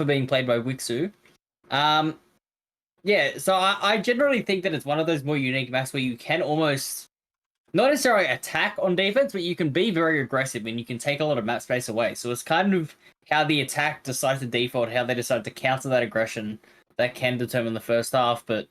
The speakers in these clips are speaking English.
for being played by Wixu. Yeah, so I generally think that it's one of those more unique maps where you can almost not necessarily attack on defense, but you can be very aggressive and you can take a lot of map space away. So it's kind of how the attack decides to default, how they decide to counter that aggression that can determine the first half. But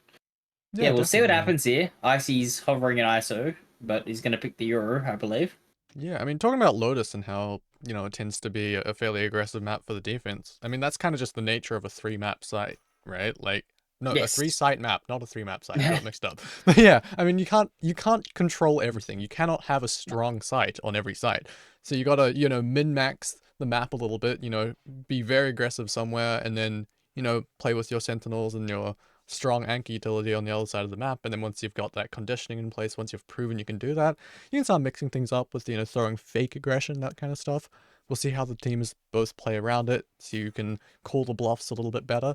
yeah, we'll see what happens here. Icy's hovering in ISO, but he's going to pick the Euro, I believe. Yeah, I mean, talking about Lotus and how, you know, it tends to be a fairly aggressive map for the defense. I mean, that's kind of just the nature of a 3-map site, right? Like, no, Yes. a 3-site map, not a 3-map site. I got mixed up. But yeah, I mean, you can't control everything. You cannot have a strong site on every site. So you gotta, you know, min-max the map a little bit, you know, be very aggressive somewhere, and then, you know, play with your sentinels and your strong anchor utility on the other side of the map. And then once you've got that conditioning in place, once you've proven you can do that, you can start mixing things up with, you know, throwing fake aggression, that kind of stuff. We'll see how the teams both play around it, so you can call the bluffs a little bit better.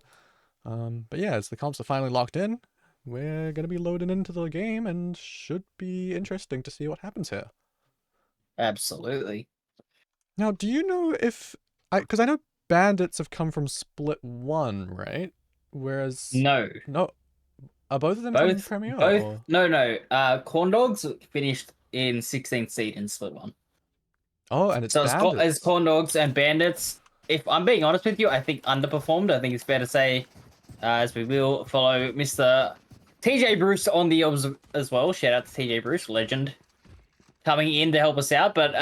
But yeah, as the comps are finally locked in, we're going to be loading into the game and should be interesting to see what happens here. Absolutely. Now, do you know if... Because I know Bandits have come from Split 1, right? Whereas... No. No. Are both of them from Premier? Both? No. Corn Dogs finished in 16th seed in Split 1. Oh, and it's Bandits. As Corn Dogs and Bandits, if I'm being honest with you, I think underperformed. I think it's fair to say, as we will follow Mr. TJ Bruce on the obs as well. Shout out to TJ Bruce, legend, coming in to help us out. But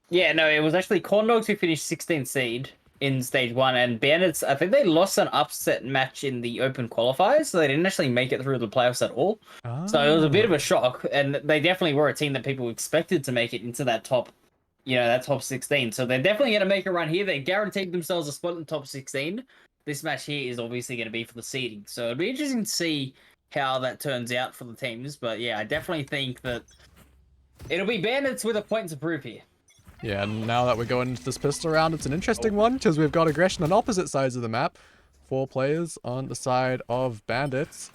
yeah, no, it was actually Corn Dogs who finished 16th seed in stage 1, and Bandits, I think they lost an upset match in the open qualifiers, so they didn't actually make it through the playoffs at all. So it was a bit of a shock, and they definitely were a team that people expected to make it into that top, you know, that top 16. So they're definitely going to make a run here. They guaranteed themselves a spot in the top 16. This match here is obviously going to be for the seeding. So it'll be interesting to see how that turns out for the teams. But yeah, I definitely think that it'll be Bandits with a point to prove here. Yeah, and now that we're going into this pistol round, it's an interesting one, because we've got aggression on opposite sides of the map. 4 players on the side of Bandits,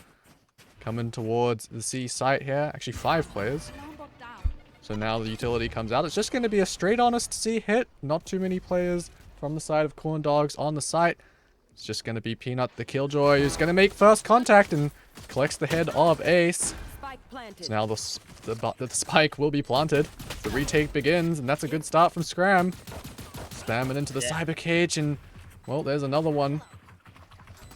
coming towards the C site here. Actually, 5 players. So now the utility comes out. It's just going to be a straight honest C hit. Not too many players from the side of Corn Dogs on the site. It's just going to be Peanut the Killjoy, who's going to make first contact and collects the head of Ace. So now the spike will be planted. The retake begins, and that's a good start from Scram. Spamming into the cyber cage, and, well, there's another one.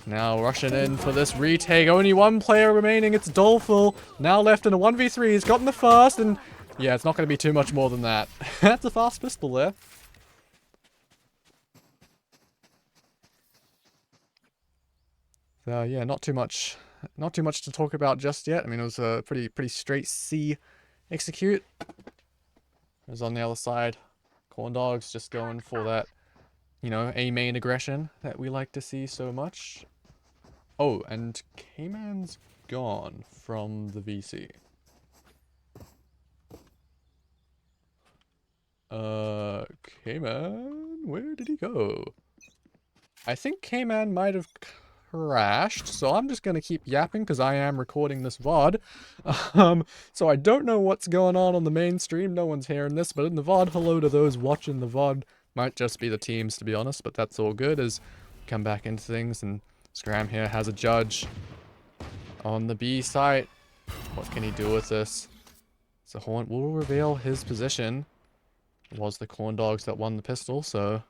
Now rushing in for this retake. Only 1 player remaining. It's Doleful. Now left in a 1v3. He's gotten the first, and yeah, it's not going to be too much more than that. That's a fast pistol there. So yeah, not too much to talk about just yet. I mean, it was a pretty straight C execute. It was on the other side. Corn Dogs just going for that, you know, A main aggression that we like to see so much. Oh, and K-Man's gone from the VC. K-Man, where did he go? I think K-Man might have crashed, so I'm just going to keep yapping because I am recording this VOD. So I don't know what's going on the main stream. No one's hearing this, but in the VOD, hello to those watching the VOD. Might just be the teams, to be honest, but that's all good as we come back into things, and Scram here has a judge on the B site. What can he do with this? So Horn will reveal his position. It was the Corn Dogs that won the pistol, so...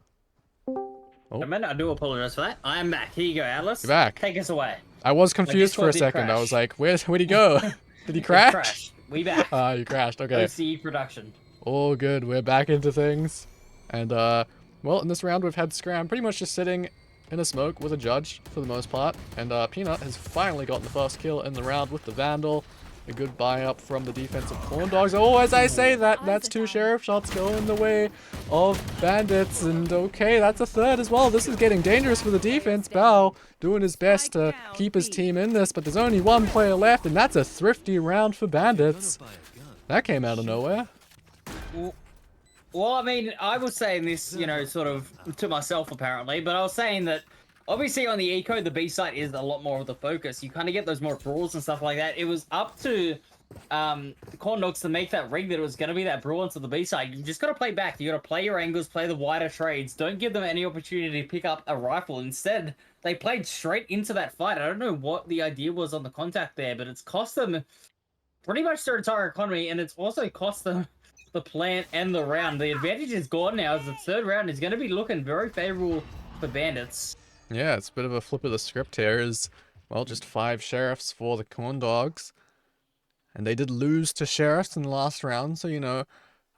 Oh. I do apologize for that. I am back. Here you go, Atlas. You're back. Take us away. I was confused for a second. I was like, where'd he go? Did he crash? Crashed. We back. You crashed. Okay. OC production. All good. We're back into things. And, well, in this round, we've had Scram pretty much just sitting in a smoke with a judge for the most part. And, Peanut has finally gotten the first kill in the round with the Vandal. A good buy up from the defensive Corn Dogs. Oh, as I say that, that's 2 sheriff shots going the way of Bandits. And okay, that's a third as well. This is getting dangerous for the defense. Bao doing his best to keep his team in this, but there's only 1 player left, and that's a thrifty round for Bandits. That came out of nowhere. Well, I mean, I was saying this, you know, sort of to myself apparently, but I was saying that obviously on the eco, the B site is a lot more of the focus. You kind of get those more brawls and stuff like that. It was up to Corn Dogs to make that ring that it was going to be that brawl into the B side. You just got to play back. You got to play your angles, play the wider trades. Don't give them any opportunity to pick up a rifle. Instead, they played straight into that fight. I don't know what the idea was on the contact there, but it's cost them pretty much their entire economy, and it's also cost them the plant and the round. The advantage is gone now, as the third round is going to be looking very favorable for Bandits. Yeah, it's a bit of a flip of the script here. Is, well, just 5 sheriffs for the Corn Dogs. And they did lose to sheriffs in the last round, so, you know,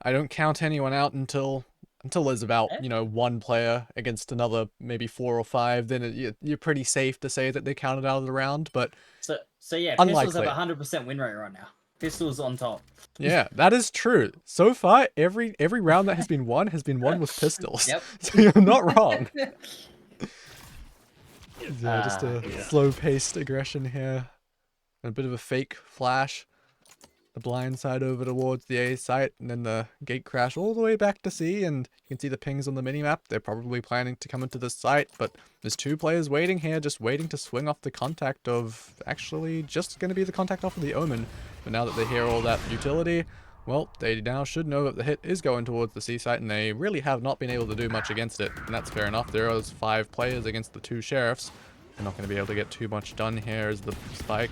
I don't count anyone out until there's about, you know, 1 player against another, maybe 4 or 5. Then you're pretty safe to say that they counted out of the round, but So yeah, unlikely. Pistols have a 100% win rate right now. Pistols on top. Yeah, that is true. So far, every round that has been won with pistols. Yep. So you're not wrong. Yeah, just a slow-paced aggression here. And a bit of a fake flash. The blind side over towards the A site, and then the gate crash all the way back to C, and you can see the pings on the minimap. They're probably planning to come into this site, but there's 2 players waiting here, just waiting to swing off the contact of, actually just going to be the contact off of the Omen. But now that they hear all that utility, well, they now should know that the hit is going towards the C site, and they really have not been able to do much against it, and that's fair enough. There are 5 players against the 2 sheriffs. They're not going to be able to get too much done here as the spike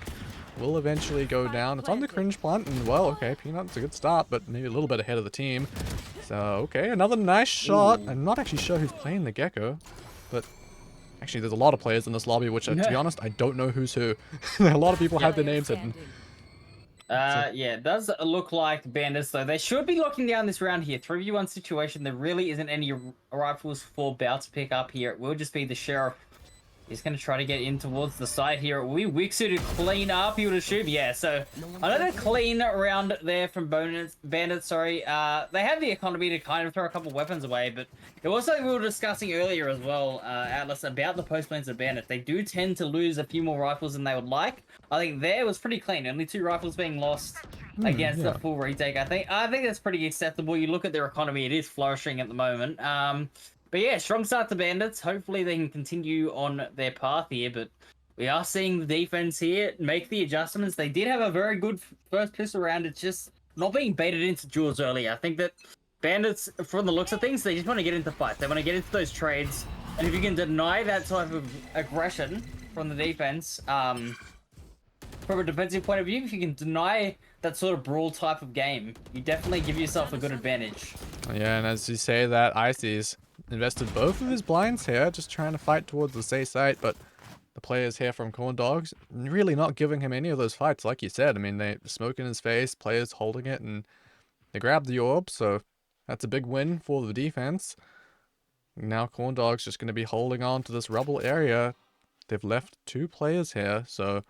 will eventually go down. It's on the cringe plant, and well, okay, Peanut's a good start, but maybe a little bit ahead of the team. So, okay, another nice shot. I'm not actually sure who's playing the Gecko, but actually there's a lot of players in this lobby, which, to be honest, I don't know who's who. A lot of people have their names hidden. Yeah, it does look like Bandits, though. They should be locking down this round here. 3v1 situation. There really isn't any rifles for Bout to pick up here. It will just be the Sheriff. He's going to try to get in towards the side here. We Wixu to clean up, you would assume. Yeah, so another clean round there from Bandit, sorry. They have the economy to kind of throw a couple weapons away, but it was something we were discussing earlier as well, Atlas, about the post planes of Bandit. They do tend to lose a few more rifles than they would like. I think there was pretty clean. Only 2 rifles being lost against the full retake. I think that's pretty acceptable. You look at their economy, it is flourishing at the moment. But yeah, strong start to Bandits. Hopefully they can continue on their path here, but we are seeing the defense here make the adjustments. They did have a very good first pistol round. It's just not being baited into duels early. I think that Bandits, from the looks of things, they just want to get into fights. They want to get into those trades. And if you can deny that type of aggression from the defense, from a defensive point of view, if you can deny that sort of brawl type of game, you definitely give yourself a good advantage. Yeah, and as you say that, Icy's invested both of his blinds here, just trying to fight towards the safe site, but the players here from Corn Dogs really not giving him any of those fights, like you said. I mean, they smoke in his face, players holding it, and they grabbed the orb, so that's a big win for the defense. Now Corn Dogs just going to be holding on to this rubble area. They've left 2 players here, so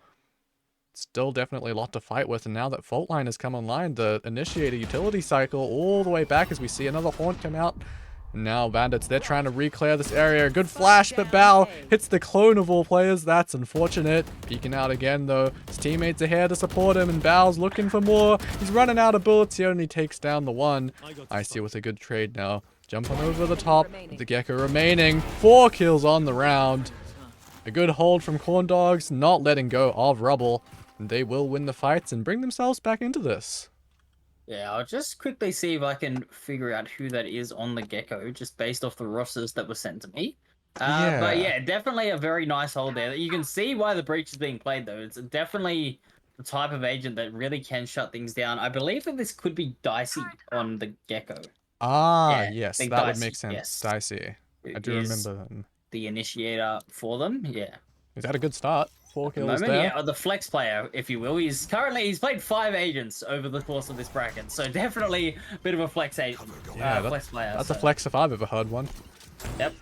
still definitely a lot to fight with. And now that Fault Line has come online, the initiate a utility cycle all the way back as we see another Haunt come out. And now Bandits, they're trying to re-clear this area. Good flash, but Bao hits the clone of all players. That's unfortunate. Peeking out again, though. His teammates are here to support him, and Bao's looking for more. He's running out of bullets. He only takes down the 1. Icy with a good trade now. Jumping over the top. The Gecko remaining. 4 kills on the round. A good hold from Corn Dogs, not letting go of Rubble. And they will win the fights and bring themselves back into this. Yeah, I'll just quickly see if I can figure out who that is on the Gecko, just based off the rosters that were sent to me. But yeah, definitely a very nice hold there. You can see why the breach is being played, though. It's definitely the type of agent that really can shut things down. I believe that this could be Dicey on the Gecko. Ah, yeah, yes, that Dicey, would make sense. yes. Dicey. I do remember them. The initiator for them, yeah. He's had a good start. 4 kills there. Yeah, the flex player, if you will. He's played 5 agents over the course of this bracket, so definitely a bit of a flex agent. Yeah, flex player. That's a flex if I've ever heard one. Yep.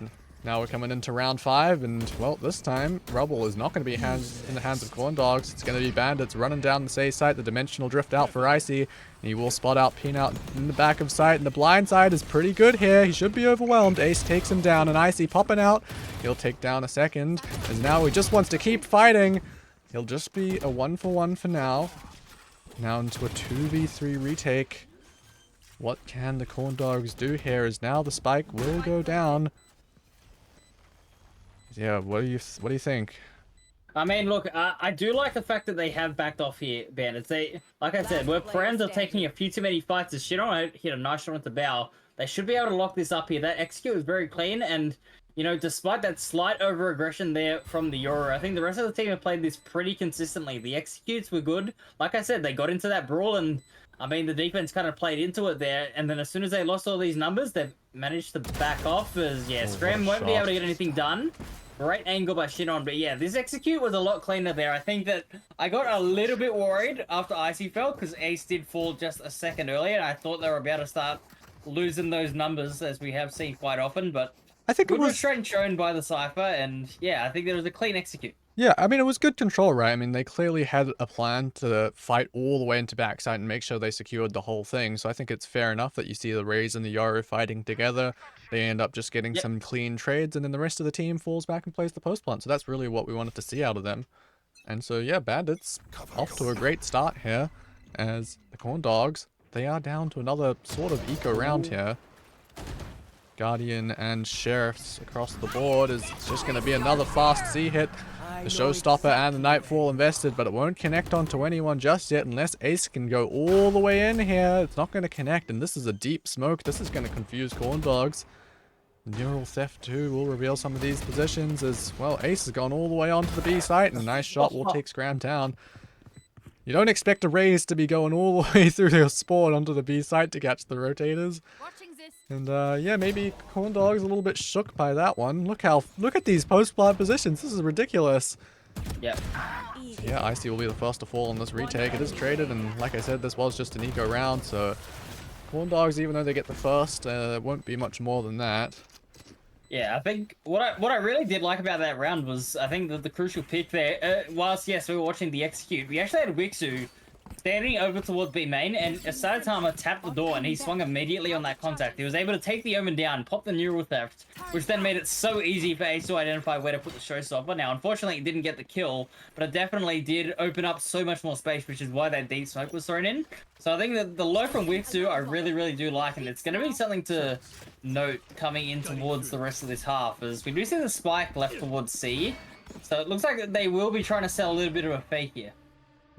Now we're coming into round 5, and well, this time Rubble is not going to be in the hands of Corn Dogs. It's going to be Bandits running down the safe site. The dimensional drift out for Icy. He will spot out Peanut in the back of sight, and the blind side is pretty good here. He should be overwhelmed. Ace takes him down, and Icy popping out. He'll take down a second, as now he just wants to keep fighting. He'll just be a 1-for-1 for now. Now into a 2v3 retake. What can the Corn Dogs do here? As now the spike will go down. Yeah, what do you think? I mean, look, I do like the fact that they have backed off here, Bandits. They, like I said, we're friends of taking a few too many fights. As Shinon hit a nice shot at the bow. They should be able to lock this up here. That execute was very clean, and, you know, despite that slight over-aggression there from the Yoru, I think the rest of the team have played this pretty consistently. The executes were good. Like I said, they got into that brawl, and, I mean, the defense kind of played into it there, and then as soon as they lost all these numbers, they've managed to back off, as, yeah, Scram won't be able to get anything done. Great angle by Shinon, but yeah, this execute was a lot cleaner there. I think that I got a little bit worried after Icy fell, because Ace did fall just a second earlier, and I thought they were about to start losing those numbers, as we have seen quite often, but I think good it was restraint shown by the Cypher, and yeah, I think there was a clean execute. Yeah, I mean, it was good control, right? I mean, they clearly had a plan to fight all the way into backside and make sure they secured the whole thing. So I think it's fair enough that you see the Rays and the Yoru fighting together. They end up just getting some clean trades, and then the rest of the team falls back and plays the post plant. So that's really what we wanted to see out of them. And so, yeah, Bandits off to a great start here, as the Corn Dogs, they are down to another sort of eco round here. Guardian and Sheriffs across the board is just going to be another fast Z hit. The Showstopper and the Nightfall invested, but it won't connect onto anyone just yet unless Ace can go all the way in here. It's not going to connect, and this is a deep smoke. This is going to confuse Corn Dogs. Neural Theft 2 will reveal some of these positions as, well, Ace has gone all the way onto the B site, and a nice shot will take Scram down. You don't expect a Raze to be going all the way through their spawn onto the B site to catch the rotators. And yeah, maybe Corn Dog's a little bit shook by that one. Look at these post-plant positions. This is ridiculous. Yeah. Yeah, Icy will be the first to fall on this retake. It is traded, and like I said, this was just an eco round, so Corn Dogs, even though they get the first, won't be much more than that. Yeah, I think what I really did like about that round was, I think that the crucial pick there, whilst yes, we were watching the execute, we actually had Wixu standing over towards B main, and Asatama tapped the door, and he swung immediately on that contact. He was able to take the Omen down, pop the Neural Theft, which then made it so easy for Ace to identify where to put the Showstopper. Now, unfortunately, it didn't get the kill, but it definitely did open up so much more space, which is why that deep smoke was thrown in. So I think that the low from Wixu, I really, really do like, and it's going to be something to note coming in towards the rest of this half, as we do see the spike left towards C. So it looks like they will be trying to sell a little bit of a fake here.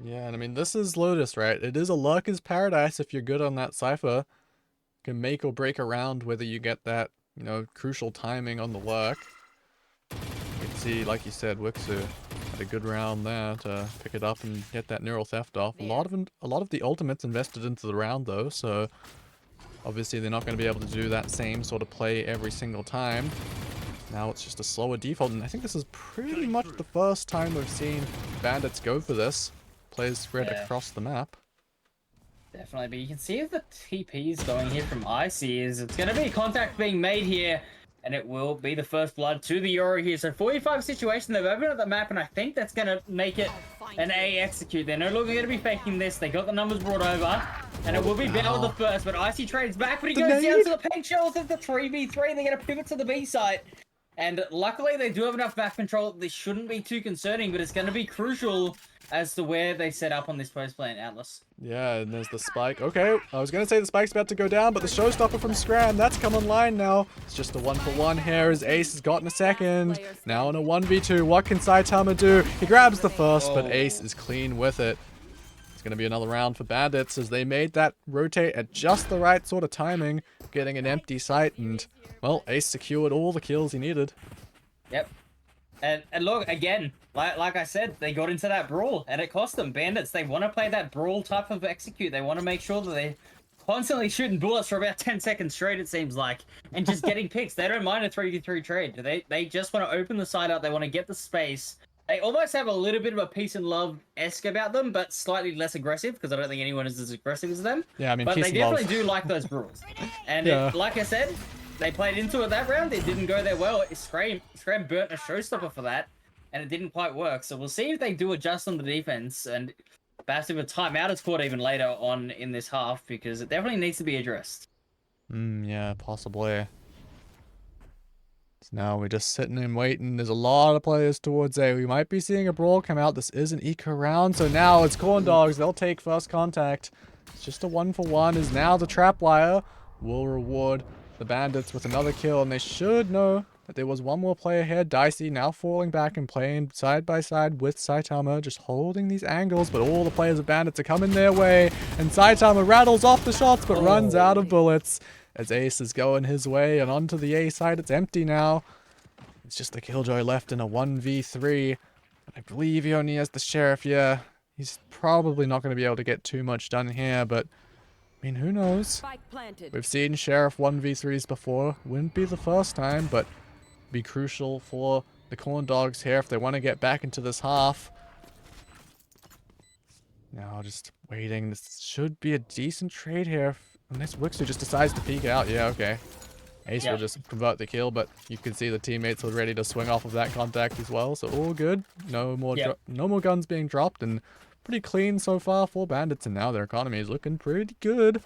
Yeah, and I mean, this is Lotus, right? It is a luck is paradise if you're good on that Cypher. Can make or break a round whether you get that, you know, crucial timing on the lurk. You can see, like you said, Wixu had a good round there to pick it up and get that Neural Theft off. A lot of the ultimates invested into the round, though, so obviously they're not going to be able to do that same sort of play every single time. Now it's just a slower default, and I think this is pretty much the first time we've seen Bandits go for this. Players spread across the map. Definitely, but you can see if the TP is going here from Icy is it's going to be contact being made here, and it will be the first blood to the Yoru here. So 45 situation, they've opened up the map, and I think that's going to make it an A execute. They're no longer going to be faking this. They got the numbers brought over, and it will be Battle the first, but Icy trades back, but he goes down to the paint shells of the 3v3, and they're going to pivot to the B site. And luckily, they do have enough map control. This shouldn't be too concerning, but it's going to be crucial as to where they set up on this post plant, Atlas. Yeah, and there's the spike. Okay, I was going to say the spike's about to go down, but the Showstopper from Scram, that's come online now. It's just a 1-for-1 here as Ace has gotten a second. Now in a 1v2, what can Saitama do? He grabs the first, but Ace is clean with it. It's going to be another round for Bandits as they made that rotate at just the right sort of timing, getting an empty site, and, well, Ace secured all the kills he needed. Yep. And look, again, like I said, they got into that brawl, and it cost them. Bandits, they want to play that brawl type of execute. They want to make sure that they're constantly shooting bullets for about 10 seconds straight, it seems like, and just getting picks. They don't mind a 3v3 trade. They just want to open the side up. They want to get the space. They almost have a little bit of a peace and love-esque about them, but slightly less aggressive, because I don't think anyone is as aggressive as them. Yeah, I mean, but peace they and love. definitely do like those brawls. And Yeah. like I said, they played into it that round. It didn't go there well. Scram burnt a Showstopper for that, and it didn't quite work. So we'll see if they do adjust on the defense, and perhaps if a timeout is caught even later on in this half, because it definitely needs to be addressed. Yeah, possibly. So now we're just sitting and waiting. There's a lot of players towards A. We might be seeing a brawl come out. This is an eco round, so now it's Corn Dogs. They'll take first contact. It's just a 1-for-1 as now the Trapwire will reward the Bandits with another kill, and they should know But there was one more player here, Dicey, now falling back and playing side by side with Saitama, just holding these angles, but all the players of Bandits are coming their way, and Saitama rattles off the shots, but runs out of bullets, as Ace is going his way, and onto the A side, it's empty now. It's just the Killjoy left in a 1v3, and I believe he only has the Sheriff here. He's probably not going to be able to get too much done here, but I mean, who knows? We've seen Sheriff 1v3s before. Wouldn't be the first time, but be crucial for the Corn Dogs here if they want to get back into this half. Now just waiting. This should be a decent trade here. Unless Wixu just decides to peek out. Yeah, okay. Ace will just convert the kill, but you can see the teammates were ready to swing off of that contact as well. So all good. No more guns being dropped, and pretty clean so far for Bandits, and now their economy is looking pretty good.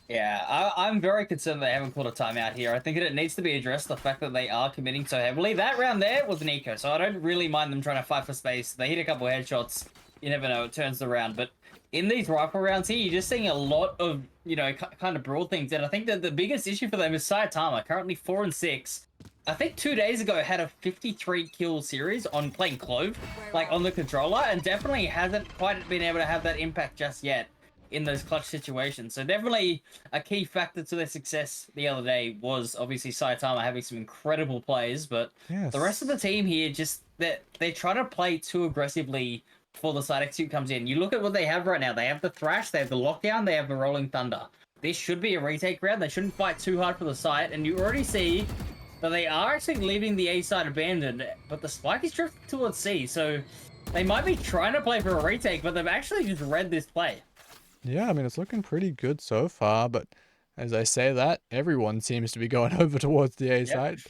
Yeah, I'm very concerned they haven't called a timeout here. I think that it needs to be addressed, the fact that they are committing so heavily. That round there was an eco, so I don't really mind them trying to fight for space. They hit a couple of headshots. You never know, it turns the round. But in these rifle rounds here, you're just seeing a lot of, you know, kind of broad things. And I think that the biggest issue for them is Saitama, currently 4 and 6. I think 2 days ago had a 53 kill series on playing Clove, like on the controller, and definitely hasn't quite been able to have that impact just yet in those clutch situations. So definitely a key factor to their success the other day was obviously Saitama having some incredible plays, but the rest of the team here just they try to play too aggressively before the side execute comes in. You look at what they have right now. They have the Thrash, they have the Lockdown, they have the Rolling Thunder. This should be a retake round. They shouldn't fight too hard for the site, and you already see that they are actually leaving the A side abandoned, but the spike is drifting towards C, so they might be trying to play for a retake, but they've actually just read this play. Yeah, I mean, it's looking pretty good so far, but as I say that, everyone seems to be going over towards the A side.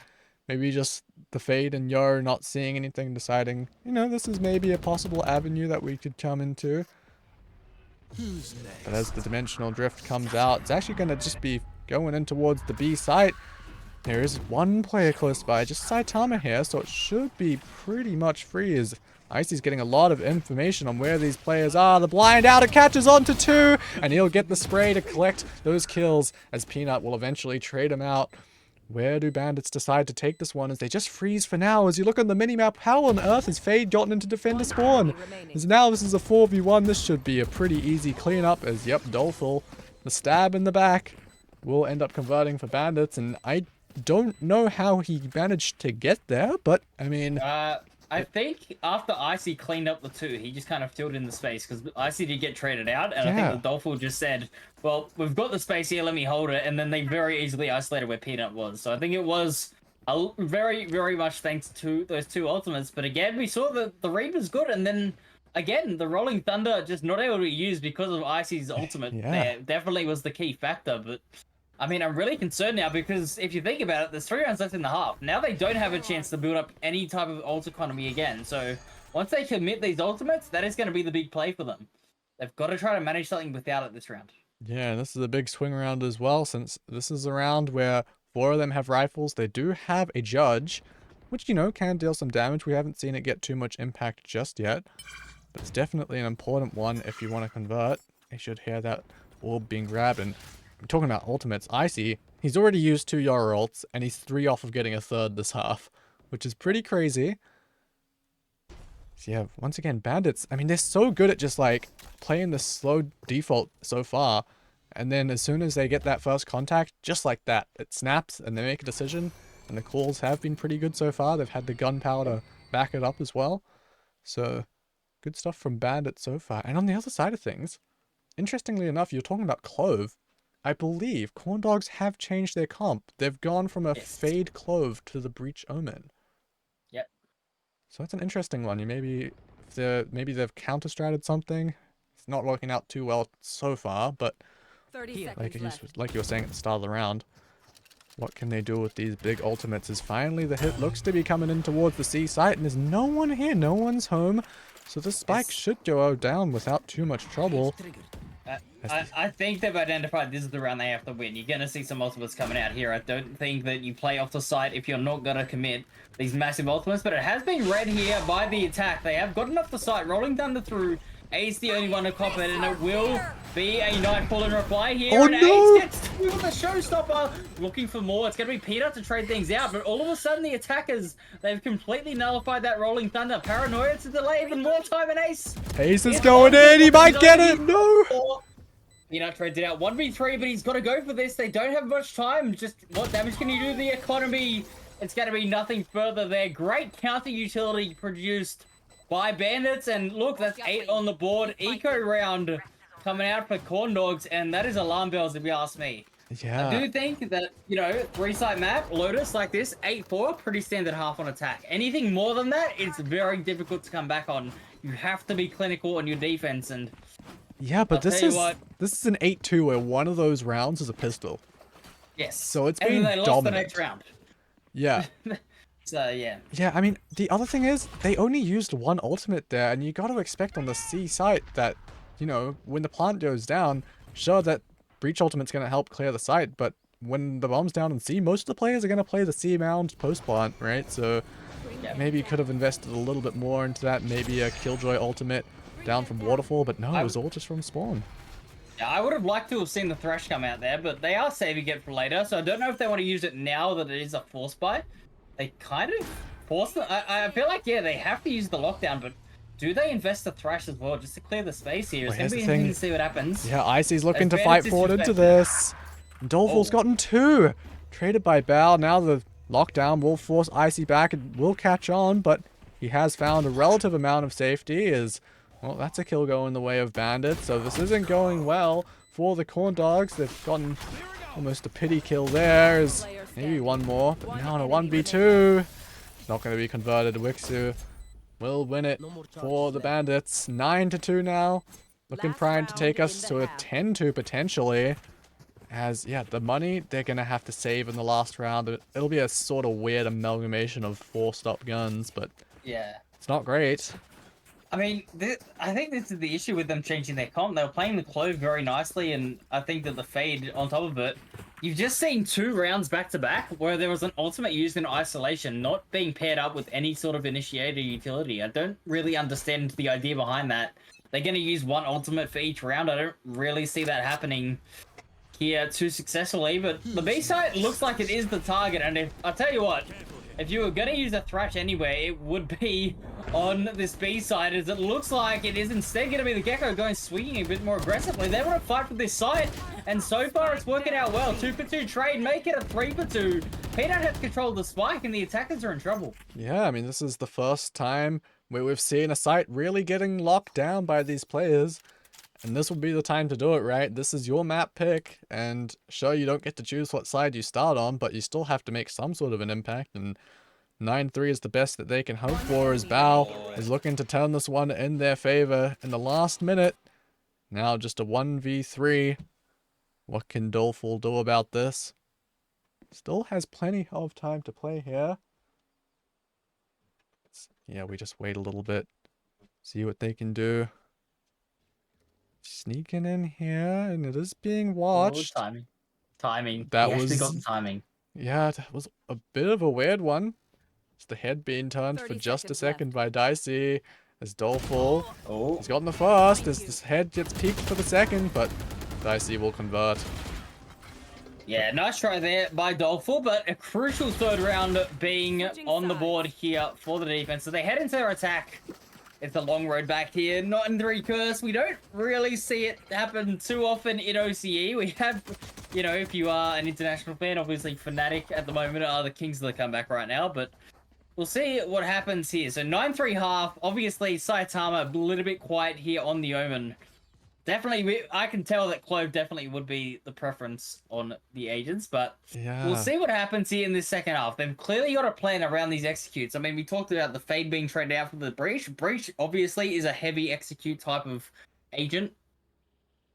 Maybe just the Fade and Yo not seeing anything, deciding, you know, this is maybe a possible avenue that we could come into. But as the dimensional drift comes out, it's actually going to just be going in towards the B site. There is one player close by, just Saitama here, so it should be pretty much free as Icy's getting a lot of information on where these players are. The blind outer catches onto 2, and he'll get the spray to collect those kills as Peanut will eventually trade him out. Where do Bandits decide to take this one as they just freeze for now? As you look on the minimap, how on earth has Fade gotten into Defender spawn? As now this is a 4v1, this should be a pretty easy cleanup as, yep, Doleful, the stab in the back, will end up converting for Bandits, and I don't know how he managed to get there, but, I mean... I think after Icy cleaned up the 2, he just kind of filled in the space, because Icy did get traded out, and I think the Dolphin just said, well, we've got the space here, let me hold it, and then they very easily isolated where Peanut was. So I think it was a very, very much thanks to those 2 ultimates, but again, we saw that the Reaper's was good, and then, again, the Rolling Thunder just not able to be used because of Icy's ultimate there. Definitely was the key factor, but... I mean, I'm really concerned now because if you think about it, there's 3 rounds left in the half. Now they don't have a chance to build up any type of ult economy again. So once they commit these ultimates, that is going to be the big play for them. They've got to try to manage something without it this round. Yeah, this is a big swing round as well, since this is a round where 4 of them have rifles. They do have a Judge, which, you know, can deal some damage. We haven't seen it get too much impact just yet. But it's definitely an important one if you want to convert. You should hear that orb being grabbed, and... I'm talking about ultimates. Icy, he's already used 2 Yoru ults, and he's 3 off of getting a 3rd this half, which is pretty crazy. So yeah, once again, Bandits, I mean, they're so good at just, like, playing the slow default so far, and then as soon as they get that first contact, just like that, it snaps, and they make a decision, and the calls have been pretty good so far. They've had the gunpowder to back it up as well. So, good stuff from Bandits so far. And on the other side of things, interestingly enough, you're talking about Clove. I believe Corn Dogs have changed their comp. They've gone from a Fade Clove to the Breach Omen. Yep. So that's an interesting one. Maybe they've counter-stratted something. It's not working out too well so far, but 30 like you were saying at the start of the round, what can they do with these big ultimates? Is finally the hit looks to be coming in towards the C site, and there's no one here. No one's home. So the spike should go down without too much trouble. I think they've identified this is the round they have to win. You're going to see some ultimates coming out here. I don't think that you play off the site if you're not going to commit these massive ultimates, but it has been read here by the attack. They have gotten off the site, Rolling Thunder through, Ace the only one to cop it, and it will be a Nightfall in reply here. Oh, and no! Ace gets two with the showstopper, looking for more. It's going to be Peter to trade things out, but all of a sudden the attackers, they've completely nullified that Rolling Thunder. Paranoia to delay even more time, and Ace. Ace is going in. He might get it. No. Peanut trades it out 1v3, but he's got to go for this. They don't have much time. Just what damage can you do to the economy? It's going to be nothing further there. Great counter utility produced by Bandits, and look, that's 8 on the board. Eco round coming out for Corn Dogs, and that is alarm bells if you ask me. Yeah. I do think that, you know, 3-site map, Lotus like this, 8-4, pretty standard half on attack. Anything more than that, it's very difficult to come back on. You have to be clinical on your defense, and yeah, but this is an 8-2 where one of those rounds is a pistol. yes. So it's and been then they lost the next round. Yeah. So, yeah. Yeah, I mean, the other thing is, they only used one ultimate there, and you got to expect on the C site that, you know, when the plant goes down, sure, that Breach ultimate's going to help clear the site, but when the bomb's down in C, most of the players are going to play the C mound post-plant, right? So maybe you could have invested a little bit more into that, maybe a Killjoy ultimate down from Waterfall, but no, it was all just from spawn. Yeah, I would have liked to have seen the Thresh come out there, but they are saving it for later, so I don't know if they want to use it now that it is a force buy. They kind of force it. I feel like, yeah, they have to use the lockdown, but do they invest the Thresh as well just to clear the space here? It's going to be interesting to see what happens. Yeah, Icy's looking to fight forward into this. Dolphal's gotten 2. Traded by Bao. Now the lockdown will force Icy back and will catch on, but he has found a relative amount of safety. Well, that's a kill going the way of Bandit, so this isn't going well for the Corn Dogs. They've gotten almost a pity kill there. Is maybe one more, but now on a 1v2. Not going to be converted. Wixu will win it for the Bandits. 9-2 now. Looking primed to take us to a 10-2 potentially. As, yeah, the money they're going to have to save in the last round. It'll be a sort of weird amalgamation of 4-stop guns, but yeah, it's not great. I mean, I think this is the issue with them changing their comp. They were playing the Clove very nicely, and I think that the Fade on top of it, you've just seen 2 rounds back-to-back where there was an ultimate used in isolation, not being paired up with any sort of initiator utility. I don't really understand the idea behind that. They're going to use one ultimate for each round. I don't really see that happening here too successfully, but the B site looks like it is the target, and I'll tell you what, if you were going to use a Thresh anyway, it would be on this B side, as it looks like it is instead going to be the Gecko going swinging a bit more aggressively. They want to fight for this site, and so far it's working out well. 2-for-2 trade, make it a 3-for-2. Peanut has controlled the spike, and the attackers are in trouble. Yeah, I mean, this is the first time where we've seen a site really getting locked down by these players, and this will be the time to do it, right? This is your map pick, and sure, you don't get to choose what side you start on, but you still have to make some sort of an impact, and 9-3 is the best that they can hope for, as Bao is looking to turn this one in their favor in the last minute. Now just a 1v3. What can Dolphal do about this? Still has plenty of time to play here. Yeah, we just wait a little bit. See what they can do. Sneaking in here, and it is being watched. Oh, timing. That he was actually got the timing. Yeah, that was a bit of a weird one. It's the head being turned for just a second by Dicey as Dolphal. Oh, He's gotten the first as this head gets peeked for the second, but Dicey will convert. yeah, nice try there by Dolphal, but a crucial third round being on the board here for the defense. So they head into their attack. It's a long road back here, not in the recurse. We don't really see it happen too often in OCE. We have, you know, if you are an international fan, obviously Fnatic at the moment are the kings of the comeback right now, but we'll see what happens here. So 9-3 half, obviously Saitama a little bit quiet here on the Omen. Definitely, I can tell that Clove definitely would be the preference on the agents, but Yeah. we'll see what happens here in this second half. They've clearly got a plan around these executes. I mean, we talked about the Fade being traded out for the Breach. Breach, obviously, is a heavy execute type of agent.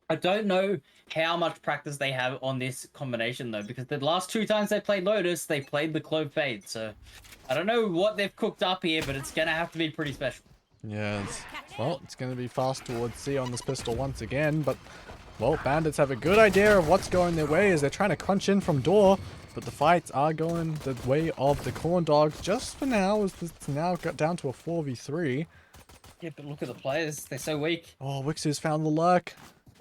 I don't know how much practice they have on this combination, though, because the last 2 times they played Lotus, they played the Clove Fade. So I don't know what they've cooked up here, but it's going to have to be pretty special. Yeah, well, it's going to be fast towards C on this pistol once again, but, well, Bandits have a good idea of what's going their way as they're trying to crunch in from door, but the fights are going the way of the Corn Dogs just for now, as it's now got down to a 4v3. Yeah, but look at the players. They're so weak. Oh, Wixu's found the lurk.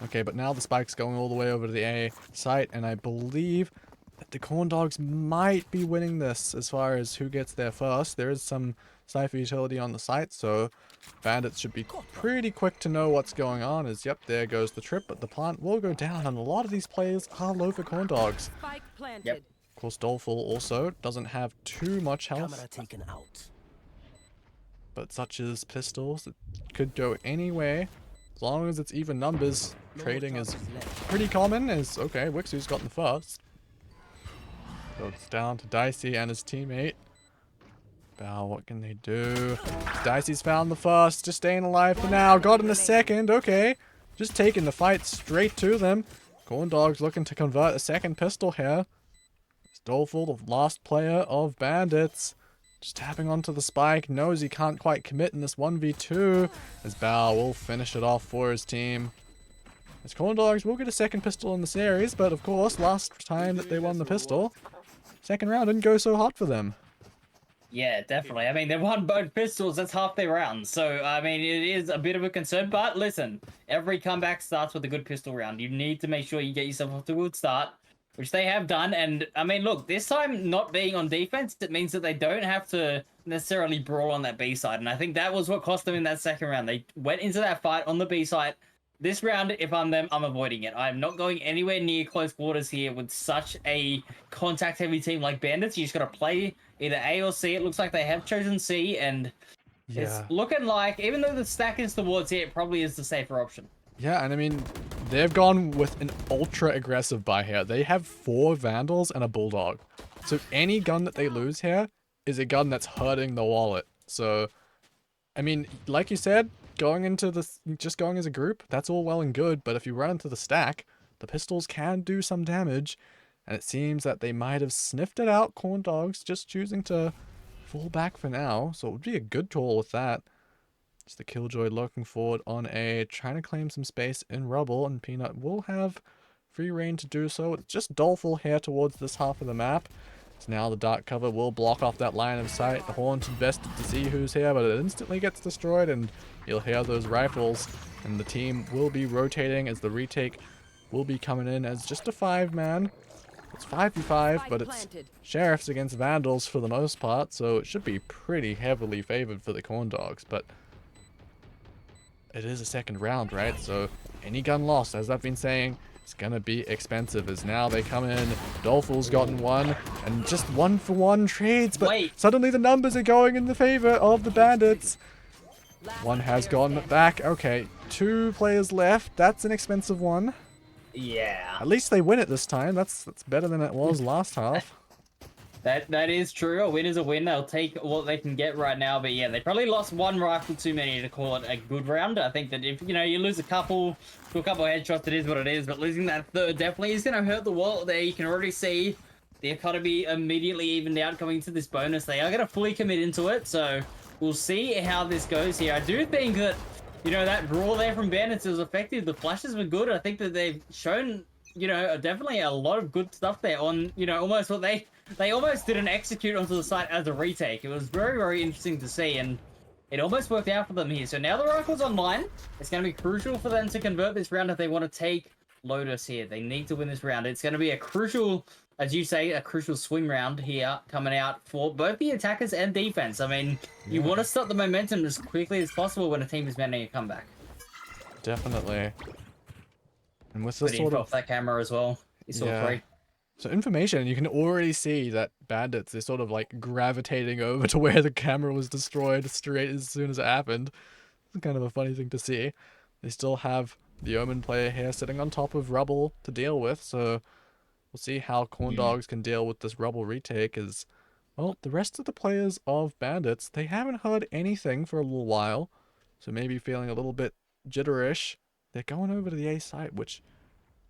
Okay, but now the spike's going all the way over to the A site, and I believe that the Corn Dogs might be winning this as far as who gets there first. There is some Cypher utility on the site, so Bandits should be pretty quick to know what's going on. As, yep, there goes the trip, but the plant will go down, and a lot of these players are low for Corn Dogs. Spike planted. Yep. Of course, Doleful also doesn't have too much health. Camera taken out. But such as pistols, it could go any way. As long as it's even numbers, trading is pretty common. Is okay, Wixu's gotten the first. So it's down to Dicey and his teammate. Bow, what can they do? Dicey's found the first, just staying alive for now. Got in the second, okay. Just taking the fight straight to them. Corn Dogs looking to convert a second pistol here. It's Doleful, the last player of Bandits. Just tapping onto the spike, knows he can't quite commit in this 1v2, as Bao will finish it off for his team. As Corn Dogs will get a second pistol in the series, but of course, last time that they won the pistol, second round didn't go so hot for them. Yeah, definitely. I mean, they won both pistols. That's half their rounds. So, I mean, it is a bit of a concern. But listen, every comeback starts with a good pistol round. You need to make sure you get yourself off to a good start, which they have done. And, I mean, look, this time not being on defense, it means that they don't have to necessarily brawl on that B side. And I think that was what cost them in that second round. They went into that fight on the B side. This round, if I'm them, I'm avoiding it. I'm not going anywhere near close quarters here with such a contact-heavy team like Bandits. You just got to play either A or C. It looks like they have chosen C, and it's looking like, even though the stack is towards here, it probably is the safer option. Yeah, and I mean, they've gone with an ultra-aggressive buy here. They have 4 Vandals and a Bulldog. So any gun that they lose here is a gun that's hurting the wallet. So, I mean, like you said, going into this, just going as a group, that's all well and good, but if you run into the stack, the pistols can do some damage, and it seems that they might have sniffed it out, Corn Dogs, just choosing to fall back for now, so it would be a good call with that. It's the Killjoy looking forward on A, trying to claim some space in rubble, and Peanut will have free reign to do so. It's just Doleful here towards this half of the map. So now the dark cover will block off that line of sight. The Horn's invested to see who's here, but it instantly gets destroyed, and you'll hear those rifles, and the team will be rotating as the retake will be coming in as just a 5-man. It's 5v5, but it's Sheriffs against Vandals for the most part, so it should be pretty heavily favored for the Corn Dogs, but it is a second round, right? So any gun lost, as I've been saying, it's gonna be expensive, as now they come in. Doleful's gotten one, and just 1-for-1 trades, but suddenly the numbers are going in the favor of the Bandits. One has gone back. Okay, 2 players left. That's an expensive one. Yeah. At least they win it this time. That's better than it was last half. That is true. A win is a win. They'll take what they can get right now. But yeah, they probably lost 1 rifle too many to call it a good round. I think that if, you know, you lose a couple to a couple of headshots, it is what it is. But losing that third definitely is going to hurt the wallet there. You can already see the economy immediately evened out coming into this bonus. They are going to fully commit into it. So we'll see how this goes here. I do think that, you know, that draw there from Bandits was effective. The flashes were good. I think that they've shown, you know, definitely a lot of good stuff there on, you know, almost what they almost didn't execute onto the site as a retake. It was very, very interesting to see, and it almost worked out for them here. So now the rifle's online. It's going to be crucial for them to convert this round if they want to take Lotus here. They need to win this round. It's going to be a crucial, as you say, a crucial swing round here coming out for both the attackers and defense. I mean, you want to start the momentum as quickly as possible when a team is mounting a comeback. Definitely. And with this sort of that camera as well. You saw 3. So information, you can already see that Bandits, they're sort of like gravitating over to where the camera was destroyed straight as soon as it happened. It's kind of a funny thing to see. They still have the Omen player here sitting on top of rubble to deal with, so we'll see how Corn Dogs can deal with this rubble retake. As well, the rest of the players of Bandits, they haven't heard anything for a little while, so maybe feeling a little bit jitterish. They're going over to the A site, which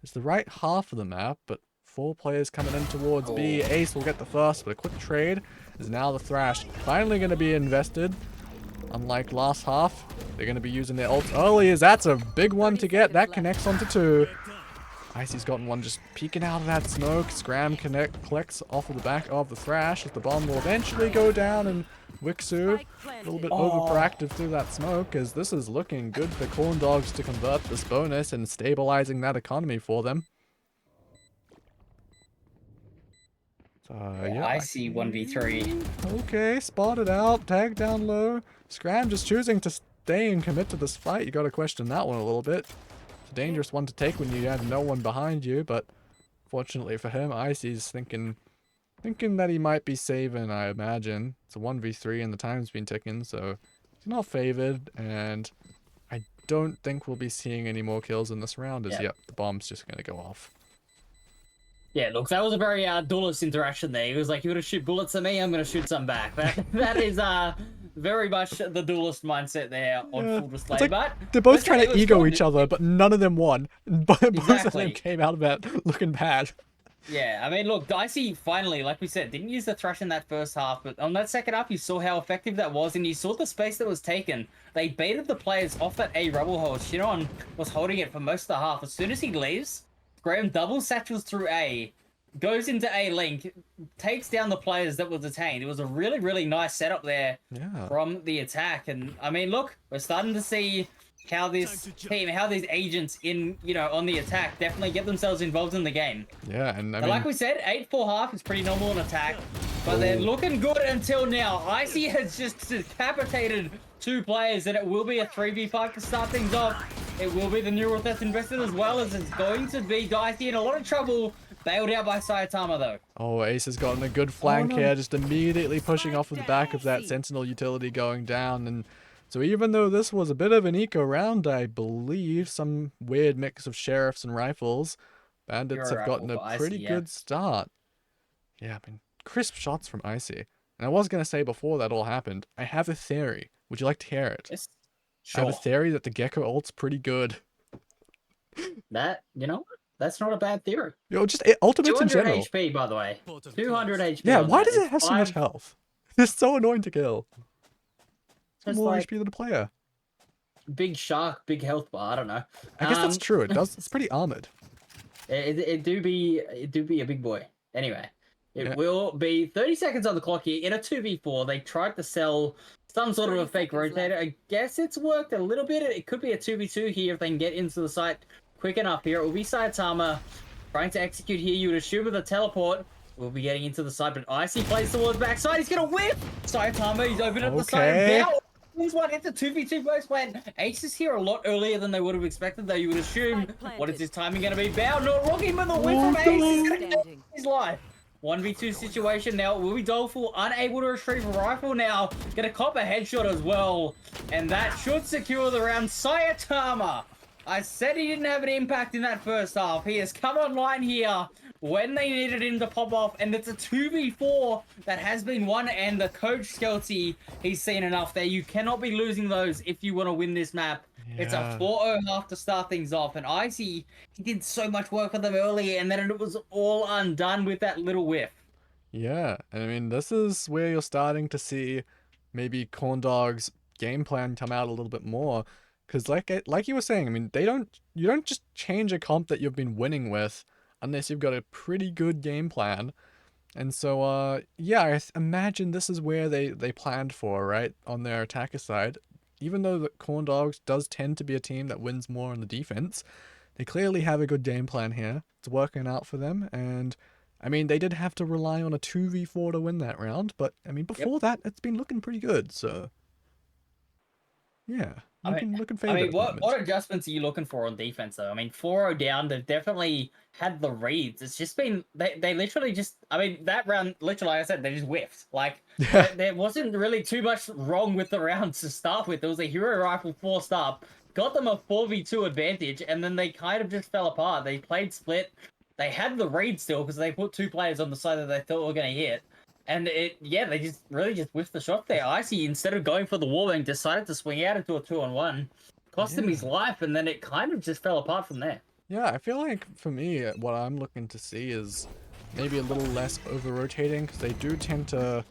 is the right half of the map, but 4 players coming in towards B. Ace will get the first, but a quick trade is now the Thrash finally going to be invested. Unlike last half, they're going to be using their ults early, as that's a big one to get. That connects onto 2. Icy's gotten one just peeking out of that smoke. Scram collects off of the back of the Thrash, as the bomb will eventually go down, and Wixu, a little bit overproactive through that smoke, as this is looking good for Corn Dogs to convert this bonus and stabilizing that economy for them. So, yeah, I see 1v3. Okay, spotted out, tagged down low. Scram just choosing to stay and commit to this fight. You gotta question that one a little bit. It's a dangerous one to take when you have no one behind you, but fortunately for him, Icy's thinking that he might be saving, I imagine. It's a 1v3 and the time's been ticking, so he's not favored, and I don't think we'll be seeing any more kills in this round as yep, the bomb's just gonna go off. Yeah, look, that was a very duelist interaction there. He was like, you're going to shoot bullets at me, I'm going to shoot some back. That is very much the duelist mindset there on full display. Like, but they're both trying to ego each other, but none of them won. Both of them came out of it looking bad. Yeah, I mean, look, Dicey finally, like we said, didn't use the thrush in that first half, but on that second half, you saw how effective that was, and you saw the space that was taken. They baited the players off that A rubble hole. Shinon was holding it for most of the half. As soon as he leaves, Graham double satchels through A, goes into A link, takes down the players that were detained. It was a really, really nice setup there from the attack. And I mean, look, we're starting to see how this team, how these agents in, you know, on the attack definitely get themselves involved in the game. Yeah, and I mean, like we said, 8-4 half is pretty normal in attack, but they're looking good until now. Icy has just decapitated 2 players, and it will be a 3v5 to start things off. It will be the new rule that's invested, as well as it's going to be Dicey in a lot of trouble. Bailed out by Saitama, though. Oh, Ace has gotten a good flank here, just immediately pushing off of the back of that Sentinel utility going down. And so even though this was a bit of an eco round, I believe, some weird mix of sheriffs and rifles, Bandits have gotten a pretty good start. Yeah, I mean, crisp shots from Icy. And I was going to say before that all happened, I have a theory. Would you like to hear it? Yes. Sure. I have a theory that the Gecko ult's pretty good. That, you know, that's not a bad theory. Yo, just ultimates in general. 200 HP, by the way. 200 HP. Yeah, why does it have so much health? It's so annoying to kill. It's more HP than a player. Big shark, big health bar. I don't know. I guess that's true. It does. It's pretty armored. It do be a big boy. Anyway, it will be 30 seconds on the clock here in a 2v4. They tried to sell some sort of a fake rotator. I guess it's worked a little bit. It could be a 2v2 here if they can get into the site quick enough here. It will be Saitama trying to execute here. You would assume with a teleport, we'll be getting into the site, but Icy plays towards backside. He's going to whip! Saitama, he's open up the side. Now, he's one hit the 2v2 both went. Ace is here a lot earlier than they would have expected, though. You would assume, what is his timing going to be? Bow, not rocking, but the whip from Ace is going to get his life. 1v2 situation now. Will be Doleful unable to retrieve a rifle now. Get a cop a headshot as well. And that should secure the round. Saitama, I said he didn't have an impact in that first half. He has come online here when they needed him to pop off, and it's a 2v4 that has been won, and the coach Skelty, he's seen enough there. You cannot be losing those if you want to win this map. Yeah. It's a 4-0 half to start things off, and Icy, he did so much work for them earlier, and then it was all undone with that little whiff. Yeah, and I mean, this is where you're starting to see maybe Corn Dog's game plan come out a little bit more. Because like you were saying, I mean, you don't just change a comp that you've been winning with unless you've got a pretty good game plan. And so, yeah, I imagine this is where they planned for, right, on their attacker side. Even though the Corn Dogs does tend to be a team that wins more on the defense, they clearly have a good game plan here. It's working out for them, and I mean, they did have to rely on a 2v4 to win that round, but I mean, before that, it's been looking pretty good, so yeah. Looking favorable. I mean, what adjustments are you looking for on defense, though? I mean, 4-0 down, they've definitely had the reads. It's just been, they literally just, I mean, that round, literally, like I said, they just whiffed. Like, there wasn't really too much wrong with the rounds to start with. There was a hero rifle forced up, got them a 4v2 advantage, and then they kind of just fell apart. They played split. They had the read still, because they put 2 players on the side that they thought were going to hit. And they just really whiffed the shot there. Icy, instead of going for the wallbang, decided to swing out into a 2-on-1. Cost him his life, and then it kind of just fell apart from there. Yeah, I feel like, for me, what I'm looking to see is maybe a little less over-rotating, because they do tend to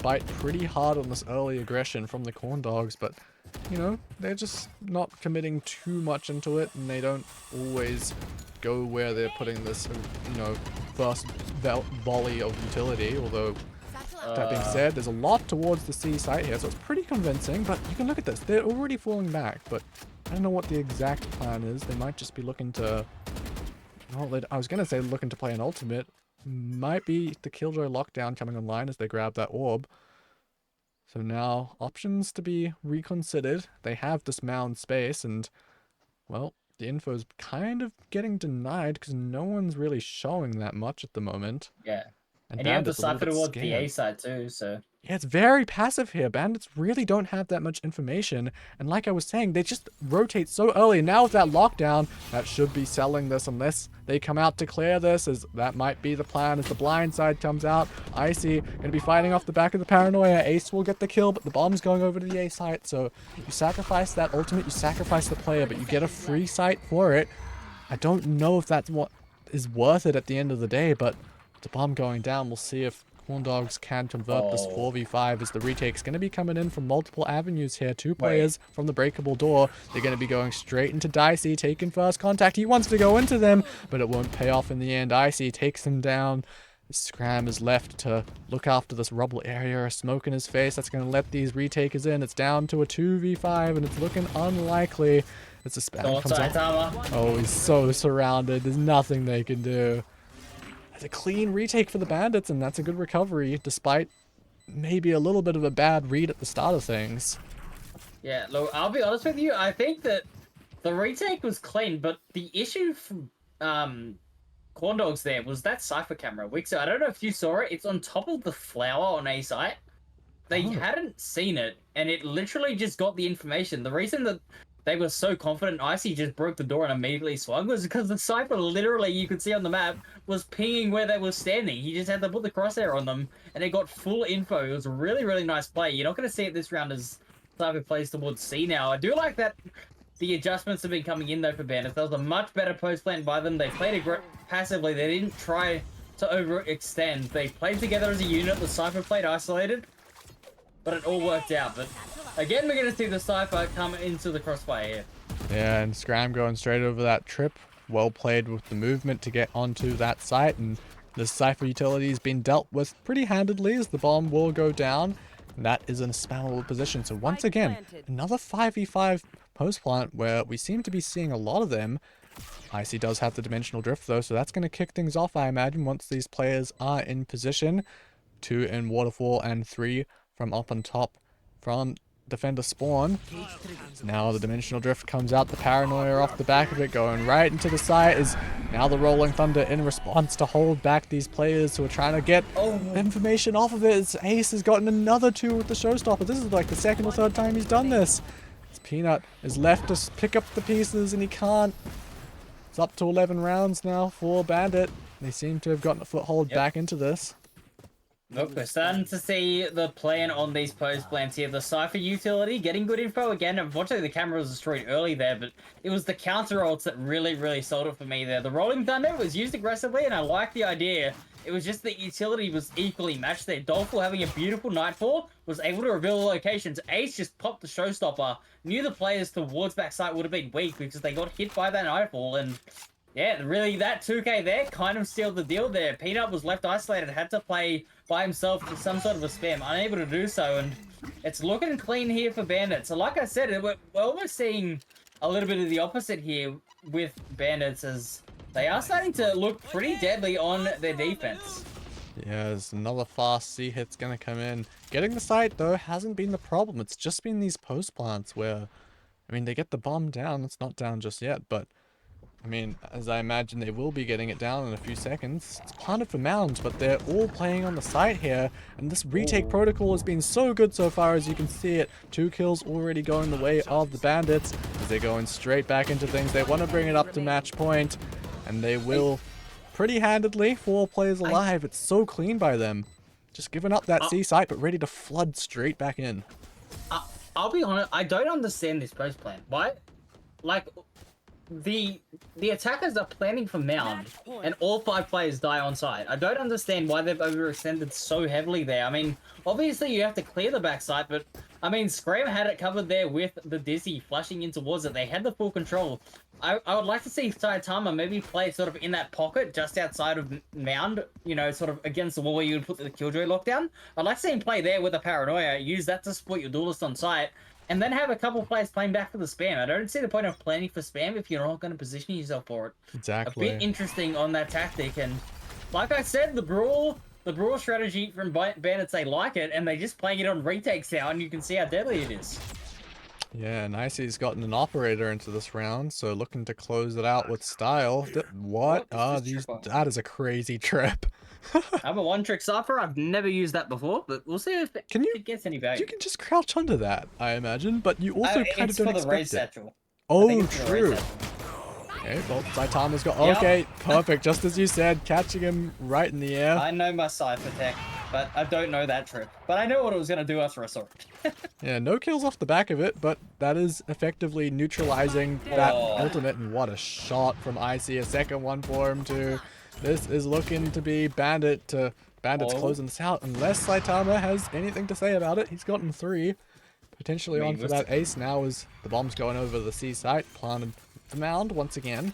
bite pretty hard on this early aggression from the Corn Dogs, but, you know, they're just not committing too much into it, and they don't always go where they're putting this, you know, first volley of utility, although That being said, there's a lot towards the C site here, so it's pretty convincing, but you can look at this. They're already falling back, but I don't know what the exact plan is. They might just be looking to... Well, I was going to say looking to play an ultimate. Might be the Killjoy lockdown coming online as they grab that orb. So now, options to be reconsidered. They have this mound space, and, well, the info's kind of getting denied because no one's really showing that much at the moment. Yeah. And you have the Bandit's a little Cypher bit towards the scared. A side too, so... Yeah, it's very passive here. Bandits really don't have that much information. And like I was saying, they just rotate so early. And now with that lockdown, that should be selling this unless they come out to clear this, as that might be the plan as the blind side comes out. Icy going to be fighting off the back of the paranoia. Ace will get the kill, but the bomb's going over to the A site. So you sacrifice that ultimate, you sacrifice the player, but you get a free site for it. I don't know if that's what is worth it at the end of the day, but the bomb going down, we'll see if Dawgs can convert this 4v5 as the retake's going to be coming in from multiple avenues here. Two players from the breakable door. They're going to be going straight into Dicey, taking first contact. He wants to go into them, but it won't pay off in the end. Icy takes him down. Scram is left to look after this rubble area. A smoke in his face. That's going to let these retakers in. It's down to a 2v5, and it's looking unlikely. It's a spam comes out. Oh, he's so surrounded. There's nothing they can do. A clean retake for the Bandits, and that's a good recovery, despite maybe a little bit of a bad read at the start of things. Yeah, look, I'll be honest with you, I think that the retake was clean, but the issue from Dawgs there was that Cypher camera. Wixo, I don't know if you saw it, it's on top of the flower on A site. They hadn't seen it, and it literally just got the information. The reason that they were so confident Icy just broke the door and immediately swung was because the Cypher literally, you could see on the map, was pinging where they were standing. He just had to put the crosshair on them, and it got full info. It was a really, really nice play. You're not going to see it this round as Cypher plays towards C now. I do like that the adjustments have been coming in, though, for Bandit. That was a much better post plan by them. They played it passively. They didn't try to overextend. They played together as a unit. The Cypher played isolated, but it all worked out. But again, we're going to see the Cypher come into the crossfire here. Yeah, and Scram going straight over that trip. Well played with the movement to get onto that site, and the Cypher utility has been dealt with pretty handedly as the bomb will go down. And that is in a spammable position. So once again, another 5v5 post plant where we seem to be seeing a lot of them. Icy does have the dimensional drift though, so that's going to kick things off, I imagine, once these players are in position. 2 in waterfall and 3 from up on top from defender spawn. Now the dimensional drift comes out, the paranoia off the back of it, going right into the site is now the rolling thunder in response to hold back these players who are trying to get information off of it. As Ace has gotten another 2 with the showstopper. This is like the second or third time he's done this. As Peanut is left to pick up the pieces and he can't. It's up to 11 rounds now for Bandit. They seem to have gotten a foothold back into this. Look, we're starting to see the plan on these post plans here. The Cypher utility getting good info again. Unfortunately, the camera was destroyed early there, but it was the counter ults that really, really sold it for me there. The Rolling Thunder was used aggressively, and I like the idea. It was just the utility was equally matched there. Dolphin, having a beautiful Nightfall, was able to reveal the locations. Ace just popped the showstopper. Knew the players towards backside would have been weak because they got hit by that Nightfall, and yeah, really, that 2k there kind of sealed the deal there. Peanut was left isolated, had to play by himself with some sort of a spam, unable to do so, and it's looking clean here for Bandit. So like I said, we're almost seeing a little bit of the opposite here with Bandits, as they are starting to look pretty deadly on their defense. Yeah, there's another fast C hit's gonna come in. Getting the site, though, hasn't been the problem. It's just been these post plants where, I mean, they get the bomb down. It's not down just yet, but I mean, as I imagine they will be getting it down in a few seconds. It's planted for mounds, but they're all playing on the site here. And this retake protocol has been so good so far, as you can see it. 2 kills already going the way of the Bandits, as they're going straight back into things. They want to bring it up to match point, and they will pretty handedly. 4 players alive. It's so clean by them. Just giving up that C site, but ready to flood straight back in. I'll be honest, I don't understand this post plan. Why? Like, the attackers are planning for mound, and all 5 players die on site. I don't understand why they've overextended so heavily there. I mean, obviously you have to clear the backside, but I mean, Scram had it covered there with the Dizzy flashing in towards it. They had the full control. I would like to see Saitama maybe play sort of in that pocket just outside of mound, you know, sort of against the wall where you would put the Killjoy lockdown. I'd like to see him play there with a Paranoia, use that to split your duelist on site, and then have a couple players playing back for the spam. I don't see the point of planning for spam if you're not going to position yourself for it. Exactly. A bit interesting on that tactic, and like I said, the brawl strategy from Bandits, they like it, and they're just playing it on retakes now, and you can see how deadly it is. Yeah, and Icy's gotten an operator into this round, so looking to close it out with style. What are these? That is a crazy trip. I'm a one-trick cipher. I've never used that before, but we'll see if it gets any value. You can just crouch under that, I imagine, but you also kind of don't expect it. It's for the raise satchel. Oh, true. Okay, well, Saitama's got... Okay, perfect. Just as you said, catching him right in the air. I know my Cypher tech, but I don't know that trip. But I know what it was going to do after I saw it. Yeah, no kills off the back of it, but that is effectively neutralizing that ultimate. And what a shot from Icy. A second one for him, too. This is looking to be Bandit's closing this out. Unless Saitama has anything to say about it. He's gotten 3. Potentially on for that ace now as the bomb's going over the C site. Planted the mound once again.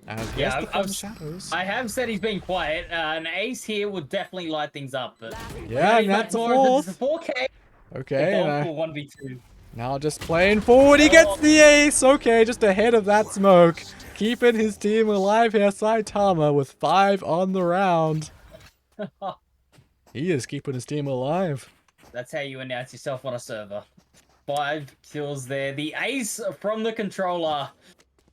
As shadows. I have said he's been quiet. An ace here would definitely light things up. But yeah, and that's a fourth. 4K. Okay. 1v2. Now just playing forward. He gets the ace. Okay, just ahead of that smoke. Keeping his team alive here. Saitama with 5 on the round. He is keeping his team alive. That's how you announce yourself on a server. 5 kills there. The ace from the controller.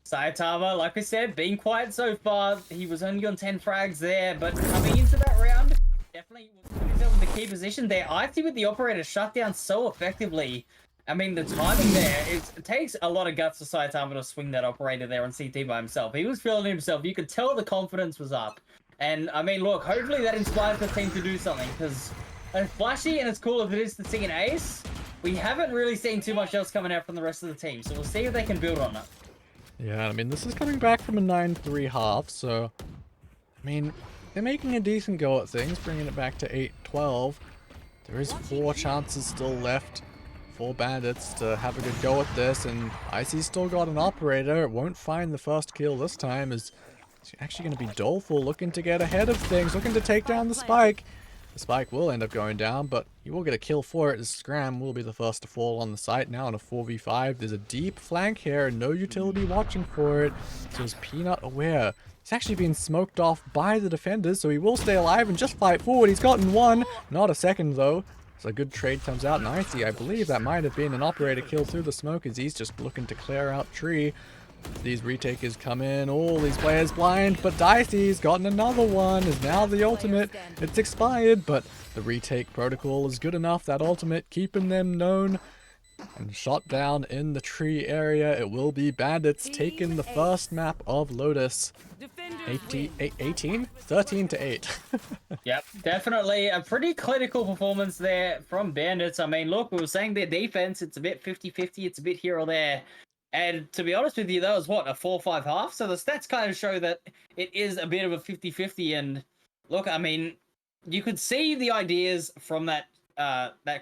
Saitama, like I said, being quiet so far. He was only on 10 frags there, but coming into that round, definitely put himself in the key position there. Icy with the operator shut down so effectively. I mean, the timing there, it takes a lot of guts for Saitama to swing that operator there on CT by himself. He was feeling himself. You could tell the confidence was up. And, I mean, look, hopefully that inspires the team to do something, because as flashy and as cool as it is to see an ace, we haven't really seen too much else coming out from the rest of the team. So we'll see if they can build on it. Yeah, I mean, this is coming back from a 9-3 half, so... I mean, they're making a decent go at things, bringing it back to 8-12. There is 4 chances still left for Bandits to have a good go at this, and Icy's still got an operator. It won't find the first kill this time, as it's actually going to be Doleful looking to get ahead of things, looking to take down the spike. The spike will end up going down, but you will get a kill for it, as Scram will be the first to fall on the site now in a 4v5. There's a deep flank here, and no utility watching for it, so is Peanut aware. He's actually been smoked off by the defenders, so he will stay alive and just fight forward. He's gotten 1, not a second though. So a good trade comes out, and Icy, I believe that might have been an operator kill through the smoke, as he's just looking to clear out tree. These retakers come in, all these players blind, but Dicey's gotten another one, is now the ultimate. It's expired, but the retake protocol is good enough, that ultimate keeping them known. And shot down in the tree area, it will be Bandits taking the first map of Lotus. 13 to 8. Yep, definitely a pretty clinical performance there from Bandits. I mean, look, we were saying their defense, it's a bit 50-50, it's a bit here or there. And to be honest with you, that was what, a 4-5 half? So the stats kind of show that it is a bit of a 50-50. And look, I mean, you could see the ideas from that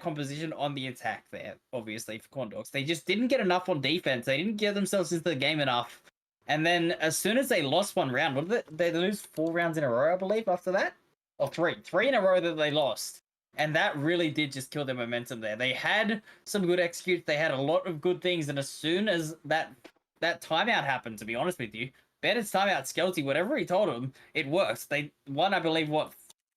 composition on the attack there, obviously, for Corn Dogs. They just didn't get enough on defense. They didn't get themselves into the game enough. And then as soon as they lost one round, what did they lose 4 rounds in a row, I believe, after that? Or 3 in a row that they lost. And that really did just kill their momentum there. They had some good executes. They had a lot of good things. And as soon as that timeout happened, to be honest with you, Bandit's timeout, Skelty, whatever he told them, it worked. They won, I believe, what,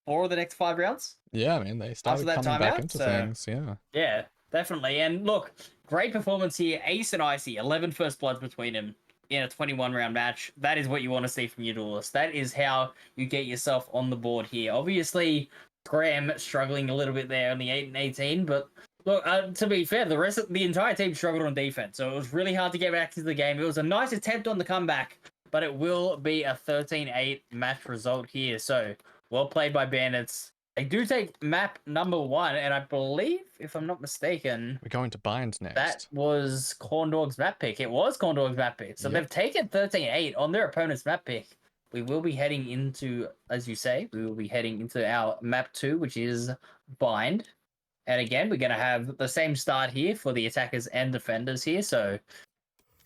4 of the next 5 rounds? Yeah, I mean, they started coming back into things, yeah. Yeah, definitely. And look, great performance here. Ace and Icy, 11 first bloods between them in a 21-round match. That is what you want to see from your duelist. That is how you get yourself on the board here. Obviously, Graham struggling a little bit there on the 8 and 18, but look, to be fair, the entire team struggled on defense, so it was really hard to get back to the game. It was a nice attempt on the comeback, but it will be a 13-8 match result here. So well played by Bandits. They do take map number 1, and I believe, if I'm not mistaken, We're going to Bind next. that was Corn Dog's map pick. It was Corn Dog's map pick. So Yep. they've taken 13-8 on their opponent's map pick. We will be heading into, as you say, we will be heading into our map 2, which is Bind. And again, we're going to have the same start here for the attackers and defenders here. So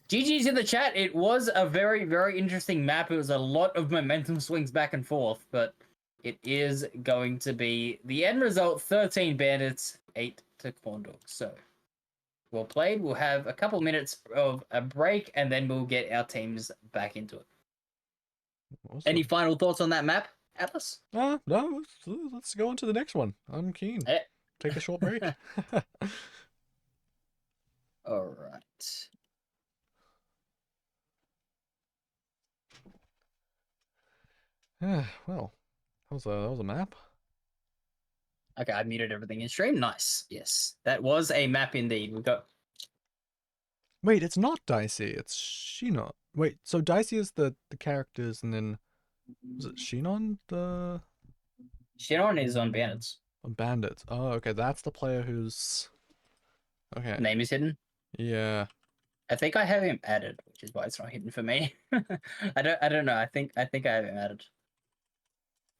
GG's in the chat. It was a very, very interesting map. It was a lot of momentum swings back and forth, but it is going to be the end result, 13 Bandits, 8 to Corn Dogs. So, well played. We'll have a couple minutes of a break, and then we'll get our teams back into it. Awesome. Any final thoughts on that map, Atlas? No, let's go on to the next one. I'm keen. Take a short break. All right. Well, that was a map. Okay, I muted everything in stream. Nice. Yes, that was a map indeed. We got. Wait, it's not Dicey. It's Shinon. Wait, so Dicey is the characters, and then was it Shinon the? Shinon is on Bandits. On Bandits. Oh, okay. That's the player who's. Okay. Name is hidden. Yeah. I think I have him added, which is why it's not hidden for me. I don't know. I think I have him added.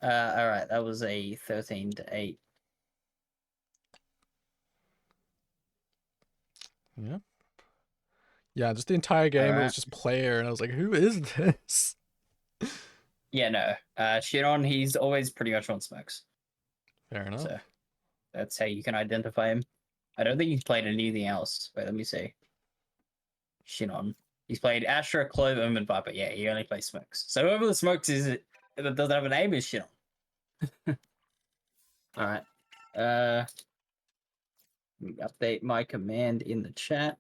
All right, that was a 13-8. Yeah. Yeah, just the entire game it was just player, and I was like, who is this? Yeah, no. Shinon, he's always pretty much on smokes. Fair enough. So that's how you can identify him. I don't think he's played anything else. Wait, let me see. Shinon. He's played Astra, Clove, and Viper. Yeah, he only plays smokes. So whoever the smokes is that doesn't have a name is Shinon. All right. Let me update my command in the chat.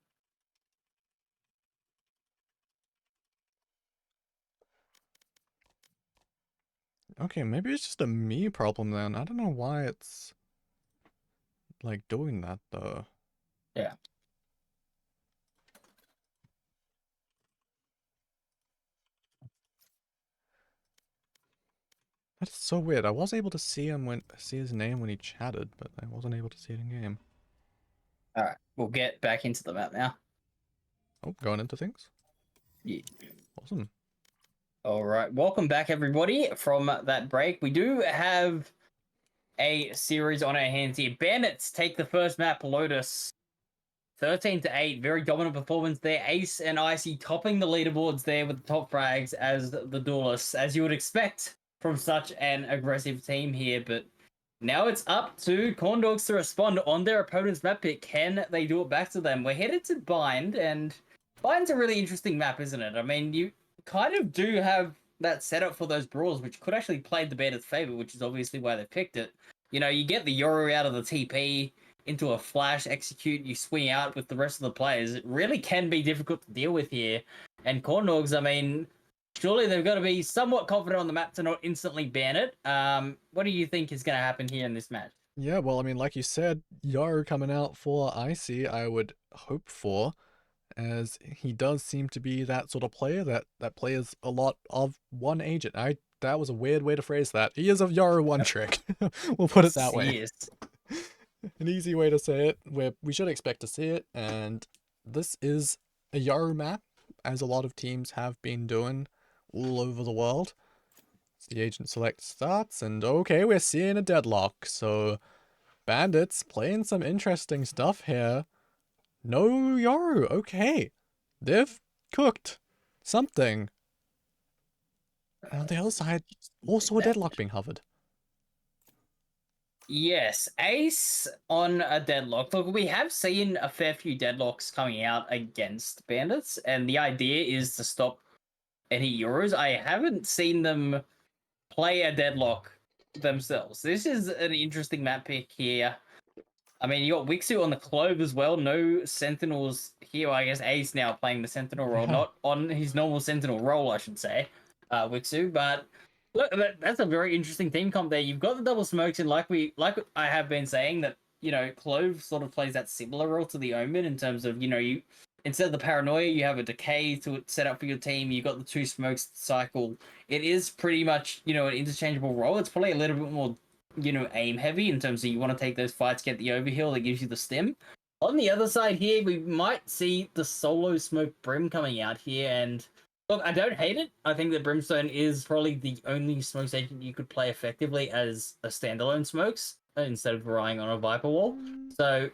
Okay, maybe it's just a me problem then. I don't know why it's like doing that though. Yeah. That's so weird. I was able to see his name when he chatted, but I wasn't able to see it in game. All right, we'll get back into the map now. Oh, going into things? Yeah. Awesome. All right, welcome back everybody from that break. We do have a series on our hands here. Bandits take the first map, Lotus. 13-8, very dominant performance there. Ace and Icy topping the leaderboards there with the top frags as the duelists, as you would expect from such an aggressive team here. But now it's up to Corn Dogs to respond on their opponent's map pick. Can they do it back to them? We're headed to Bind, and Bind's a really interesting map, isn't it? I mean, you kind of do have that setup for those brawls, which could actually play the Bandits' favor, which is obviously why they picked it. You know, you get the Yoru out of the TP into a flash execute, you swing out with the rest of the players. It really can be difficult to deal with here. And Corn Dogs, I mean, surely they've got to be somewhat confident on the map to not instantly ban it. What do you think is going to happen here in this match? Yeah, well, I mean, like you said, Yoru coming out for Icy, I would hope for, as he does seem to be that sort of player that plays a lot of one agent. That was a weird way to phrase that. He is a Yoru one trick. We'll put it that way. Yes. An easy way to say it, where we should expect to see it, and this is a Yoru map, as a lot of teams have been doing all over the world. It's the agent select starts, and okay, we're seeing a deadlock, so Bandits playing some interesting stuff here. No Yoru, okay. They've cooked something. And on the other side, also a deadlock being hovered. Yes, Ace on a deadlock. Look, we have seen a fair few deadlocks coming out against Bandits, and the idea is to stop any Euros. I haven't seen them play a deadlock themselves. This is an interesting map pick here. I mean, you got Wixu on the Clove as well. No Sentinels here. I guess Ace now playing the Sentinel role, not on his normal Sentinel role, I should say, Wixu, but... Look, that's a very interesting team comp there. You've got the double smokes, and like I have been saying, that, you know, Clove sort of plays that similar role to the Omen in terms of, you know, you instead of the paranoia, you have a decay to set up for your team. You got the two smokes cycle. It is pretty much, you know, an interchangeable role. It's probably a little bit more aim heavy in terms of you want to take those fights, get the overheal that gives you the stim. On the other side here, we might see the solo smoke Brim coming out here, and look, I don't hate it. I think that Brimstone is probably the only smokes agent you could play effectively as a standalone smokes instead of relying on a Viper wall. So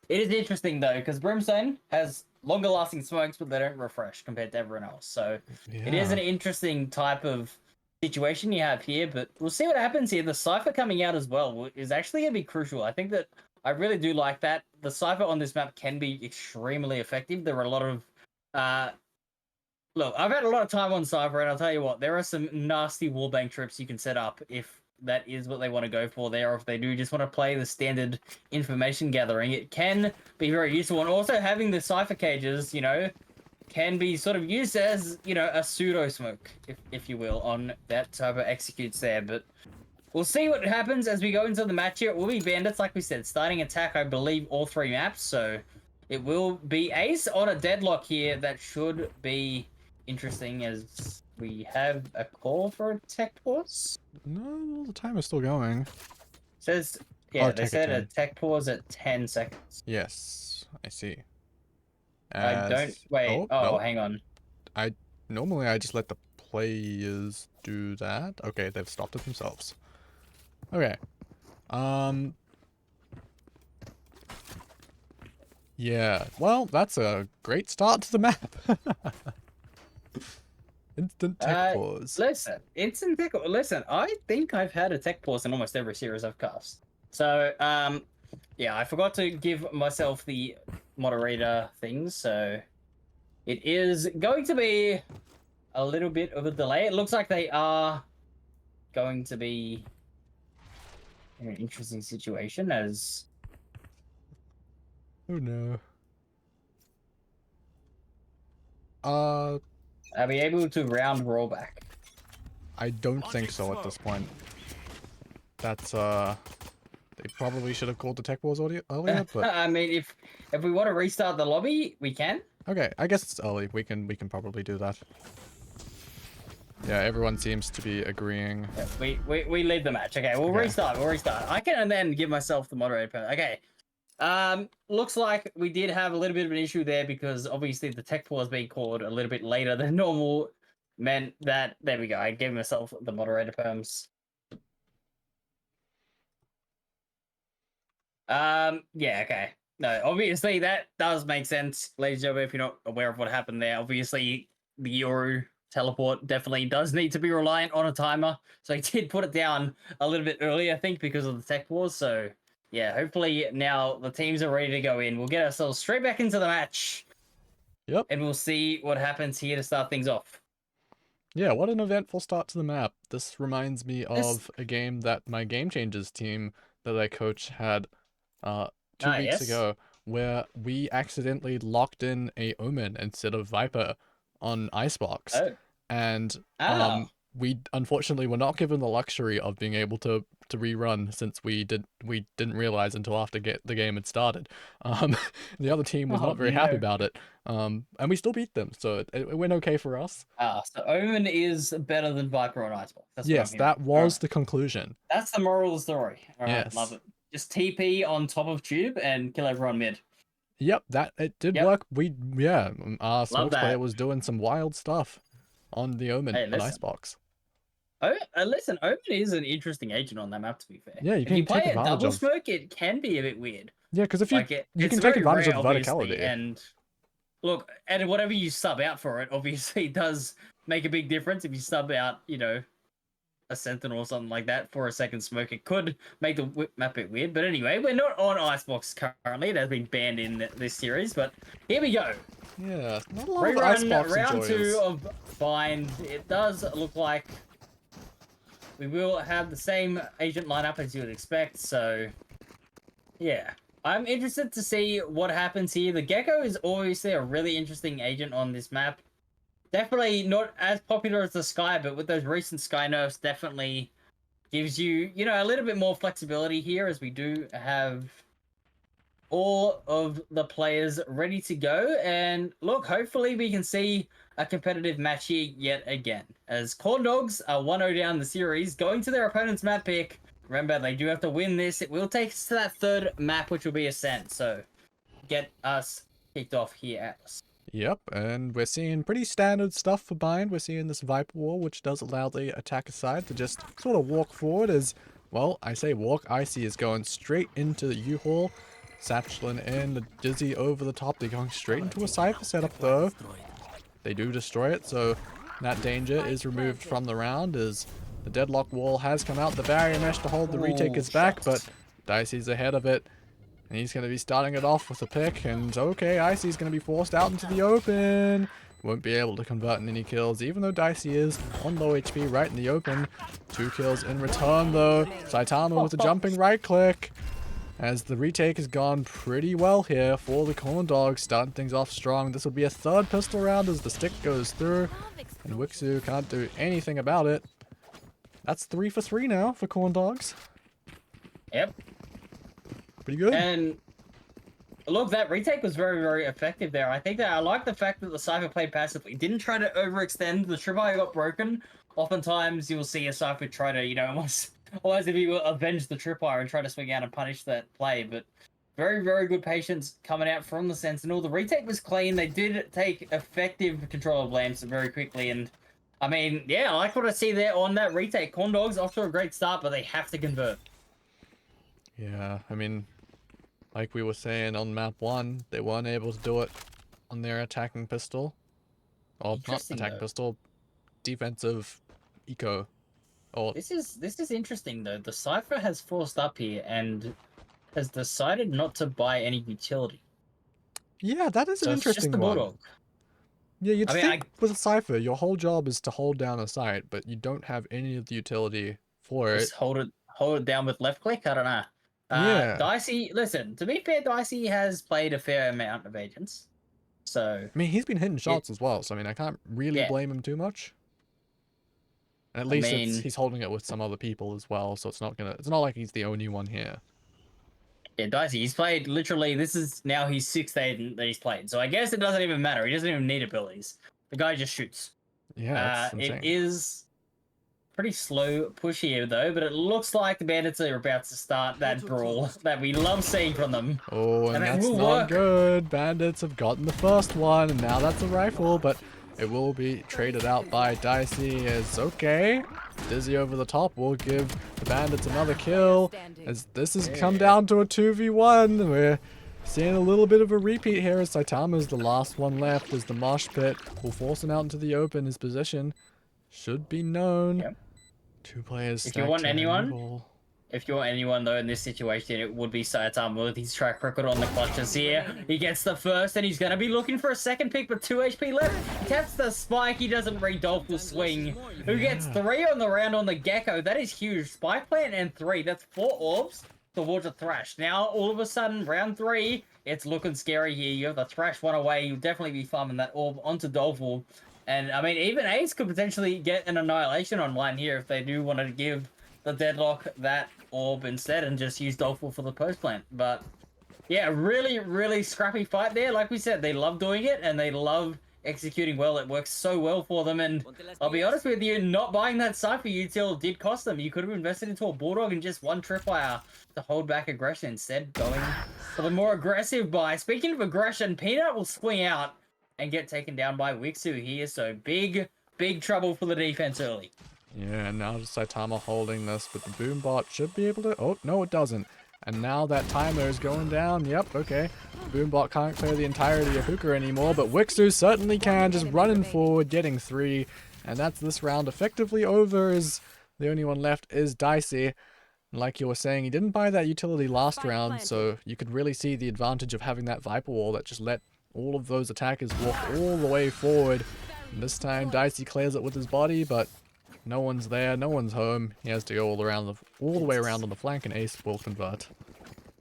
it is interesting though, because Brimstone has longer lasting smokes, but they don't refresh compared to everyone else. So it is an interesting type of situation you have here, but we'll see what happens here. The Cypher coming out as well is actually going to be crucial. I think that I really do like that. The Cypher on this map can be extremely effective. There are a lot of... look, I've had a lot of time on Cypher, and I'll tell you what, there are some nasty wallbang trips you can set up if that is what they want to go for there, or if they do just want to play the standard information gathering. It can be very useful, and also having the Cypher cages, can be sort of used as, a pseudo smoke, if you will, on that type of executes there. But we'll see what happens as we go into the match here. It will be Bandits, like we said, starting attack, I believe, all 3 maps. So it will be Ace on a deadlock here. That should be interesting as we have a call for a tech pause. No, the time is still going. Says, they said a tech pause at 10 seconds. Yes, I see. I don't... Wait, no. Hang on. Normally I just let the players do that. Okay, they've stopped it themselves. Okay. Yeah, well, that's a great start to the map. Instant tech pause. Listen, I think I've had a tech pause in almost every series I've cast. So, yeah, I forgot to give myself the moderator things, so it is going to be a little bit of a delay. It looks like they are going to be in an interesting situation as... Oh no. Are we able to round rollback? I don't think so at this point. That's they probably should have called the tech wars earlier, but I mean, if we want to restart the lobby, we can. Okay, I guess it's early. We can probably do that. Yeah, everyone seems to be agreeing. Yeah, we lead the match. Okay, we'll restart. I can then give myself the moderator. Okay. Looks like we did have a little bit of an issue there because obviously the tech pause being called a little bit later than normal meant that... There we go. I gave myself the moderator perms. Yeah, okay. No, obviously that does make sense, ladies and gentlemen, if you're not aware of what happened there. Obviously, the Yoru teleport definitely does need to be reliant on a timer. So he did put it down a little bit early, I think, because of the tech wars. So, yeah, hopefully now the teams are ready to go in. We'll get ourselves straight back into the match. Yep. And we'll see what happens here to start things off. Yeah, what an eventful start to the map. This reminds me of a game that my Game Changers team that I coach had 2 weeks ago, where we accidentally locked in a Omen instead of Viper on Icebox. And we unfortunately were not given the luxury of being able to rerun, since we didn't realize until after the game had started. The other team was not very happy about it, and we still beat them, so it went okay for us. So Omen is better than Viper on Icebox. Yes, that was the conclusion. That's the moral of the story. All right, yes. Love it. Just TP on top of Tube and kill everyone mid. Yep, it did work. Our Smokes player was doing some wild stuff on the Omen on Icebox. Listen, Omen is an interesting agent on that map, to be fair. Yeah, if you play a double smoke, it can be a bit weird. Yeah, because if you can take advantage of the verticality. And look, and whatever you sub out for it, obviously does make a big difference. If you sub out, a Sentinel or something like that for a second smoke, it could make the map a bit weird. But anyway, we're not on Icebox currently. It has been banned in this series, but here we go. Yeah, not a lot of Icebox round enjoyers. 2 of Bind. It does look like we will have the same agent lineup as you would expect, so yeah. I'm interested to see what happens here. The Gecko is obviously a really interesting agent on this map. Definitely not as popular as the Sky, but with those recent Sky nerfs, definitely gives you, a little bit more flexibility here, as we do have all of the players ready to go. And look, hopefully we can see a competitive match here yet again, as Dawgs are 1-0 down the series, going to their opponent's map pick. remember, they do have to win this. It will take us to that third map, which will be Ascent. So, get us kicked off here at us. Yep, and we're seeing pretty standard stuff for Bind. We're seeing this Viper Wall, which does allow the attacker side to just sort of walk forward as, well, I say walk. Icy is going straight into the U-Haul. Satchelin in, the Dizzy over the top. They're going straight into a Cypher setup, though. They do destroy it, so that danger is removed from the round as the Deadlock Wall has come out. The barrier mesh to hold the retakers back, but Dicey's ahead of it. And he's going to be starting it off with a pick, and okay, Icy's going to be forced out into the open. Won't be able to convert in any kills, even though Dicey is on low HP right in the open. 2 kills in return, though. Saitama with a jumping right click. As the retake has gone pretty well here for the Corn Dogs, starting things off strong. This will be a third pistol round as the stick goes through, and Wixu can't do anything about it. That's 3 for 3 now for Corn Dogs. Yep. Pretty good. And look, that retake was very, very effective there. I think that I like the fact that the Cypher played passively. Didn't try to overextend. The tripwire got broken. Oftentimes, you'll see a Cypher try to, you know, almost if you avenge the tripwire and try to swing out and punish that play. But very, very good patience coming out from the Sentinel. The retake was clean. They did take effective control of lamps very quickly. And, I mean, yeah, I like what I see there on that retake. Corn Dogs off to a great start, but they have to convert. Yeah, I mean, like we were saying on map 1, they weren't able to do it on their attacking pistol. Or not attacking pistol, defensive eco. Or This is interesting though. The Cypher has forced up here and has decided not to buy any utility. yeah, that is an So it's just interesting the one. Bulldog. Yeah, you'd I mean, think with a Cypher, your whole job is to hold down a site, but you don't have any of the utility for it. Just hold it down with left click. I don't know. Yeah. Dicey, listen, to be fair, Dicey has played a fair amount of agents. So I mean, he's been hitting shots as well, so I mean, I can't really blame him too much. And at least he's holding it with some other people as well, so it's not like he's the only one here. Yeah, Dicey, he's played literally, this is now his 6th agent that he's played. So I guess it doesn't even matter. He doesn't even need abilities. The guy just shoots. Yeah, that's insane. It is pretty slow push here though, but it looks like the Bandits are about to start that brawl that we love seeing from them. Oh, and that's not good. Bandits have gotten the first one, and now that's a rifle, but it will be traded out by Dicey as okay. Dizzy over the top will give the Bandits another kill, as this has come down to a 2v1. We're seeing a little bit of a repeat here as Saitama's the last one left, as the mosh pit will force him out into the open. His position should be known. Yep. 2 players. If you want anyone though in this situation, it would be Saitama with his track record on the clutches here. He gets the first and he's going to be looking for a second pick, but 2 HP left. He taps the spike, he doesn't read Dolphin swing. Who gets 3 on the round on the Gecko? That is huge. Spike plant and 3. That's 4 orbs towards a Thrash. Now, all of a sudden, round 3, it's looking scary here. You have the Thrash one away. You'll definitely be farming that orb onto Dolphin. And, I mean, even Ace could potentially get an Annihilation online here if they do want to give the Deadlock that orb instead and just use Dolphin for the post plant. But, yeah, really, really scrappy fight there. Like we said, they love doing it and they love executing well. It works so well for them. And I'll be honest with you, not buying that Cypher util did cost them. You could have invested into a Bulldog and just one Tripwire to hold back aggression instead, going for the more aggressive buy. Speaking of aggression, Peanut will swing out and get taken down by Wixu here. So big trouble for the defense early. Yeah, and now just Saitama holding this, but the Boombot should be able to... Oh, no, it doesn't. And now that timer is going down. Yep, okay. Boombot can't clear the entirety of Hooker anymore, but Wixu certainly can, just running forward, getting 3. And that's this round effectively over, as the only one left is Dicey. And like you were saying, he didn't buy that utility last round, so you could really see the advantage of having that Viper Wall that just let all of those attackers walk all the way forward. And this time, Dicey clears it with his body, but no one's there, no one's home. He has to go all the way around on the flank, and Ace will convert.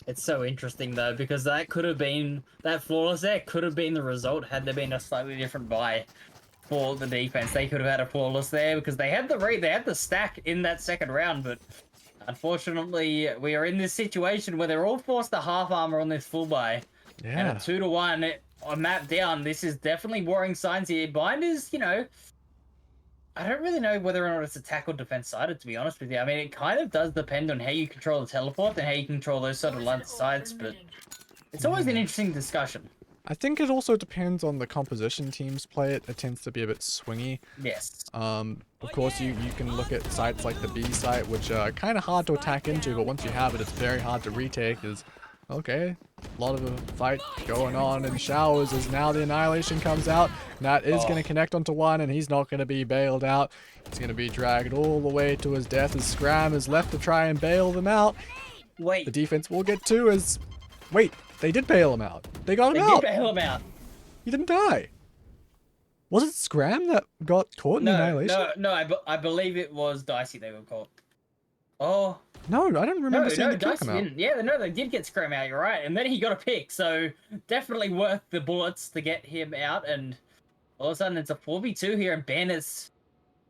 It's so interesting though, because that could have been, that flawless there could have been the result had there been a slightly different buy for the defense. They could have had a flawless there because they had the stack in that second round, but unfortunately we are in this situation where they're all forced to half armor on this full buy. Yeah. And a 2-1 a map down. This is definitely worrying signs here. Bind is, you know, I don't really know whether or not it's attack or defense sided, to be honest with you. I mean, it kind of does depend on how you control the teleport and how you control those sort of lines of sides, but it's always an interesting discussion. I think it also depends on the composition teams play it. It tends to be a bit swingy. Yes. Of course, you can look at sites like the B site, which are kind of hard to attack into, but once you have it, it's very hard to retake. Okay, a lot of a fight going on in showers as now the Annihilation comes out. That is going to connect onto one, and he's not going to be bailed out. He's going to be dragged all the way to his death as Scram is left to try and bail them out. Wait. The defense will get two as... Wait, they did bail him out. They got him out. They did bail him out. He didn't die. Was it Scram that got caught in the Annihilation? No, I believe it was Dicey they were caught. Oh. No, I don't remember seeing the kill Dicey come out. didn't. Yeah, no, they did get Scram out, you're right. And then he got a pick, so definitely worth the bullets to get him out. And all of a sudden, it's a 4v2 here, and Bandits,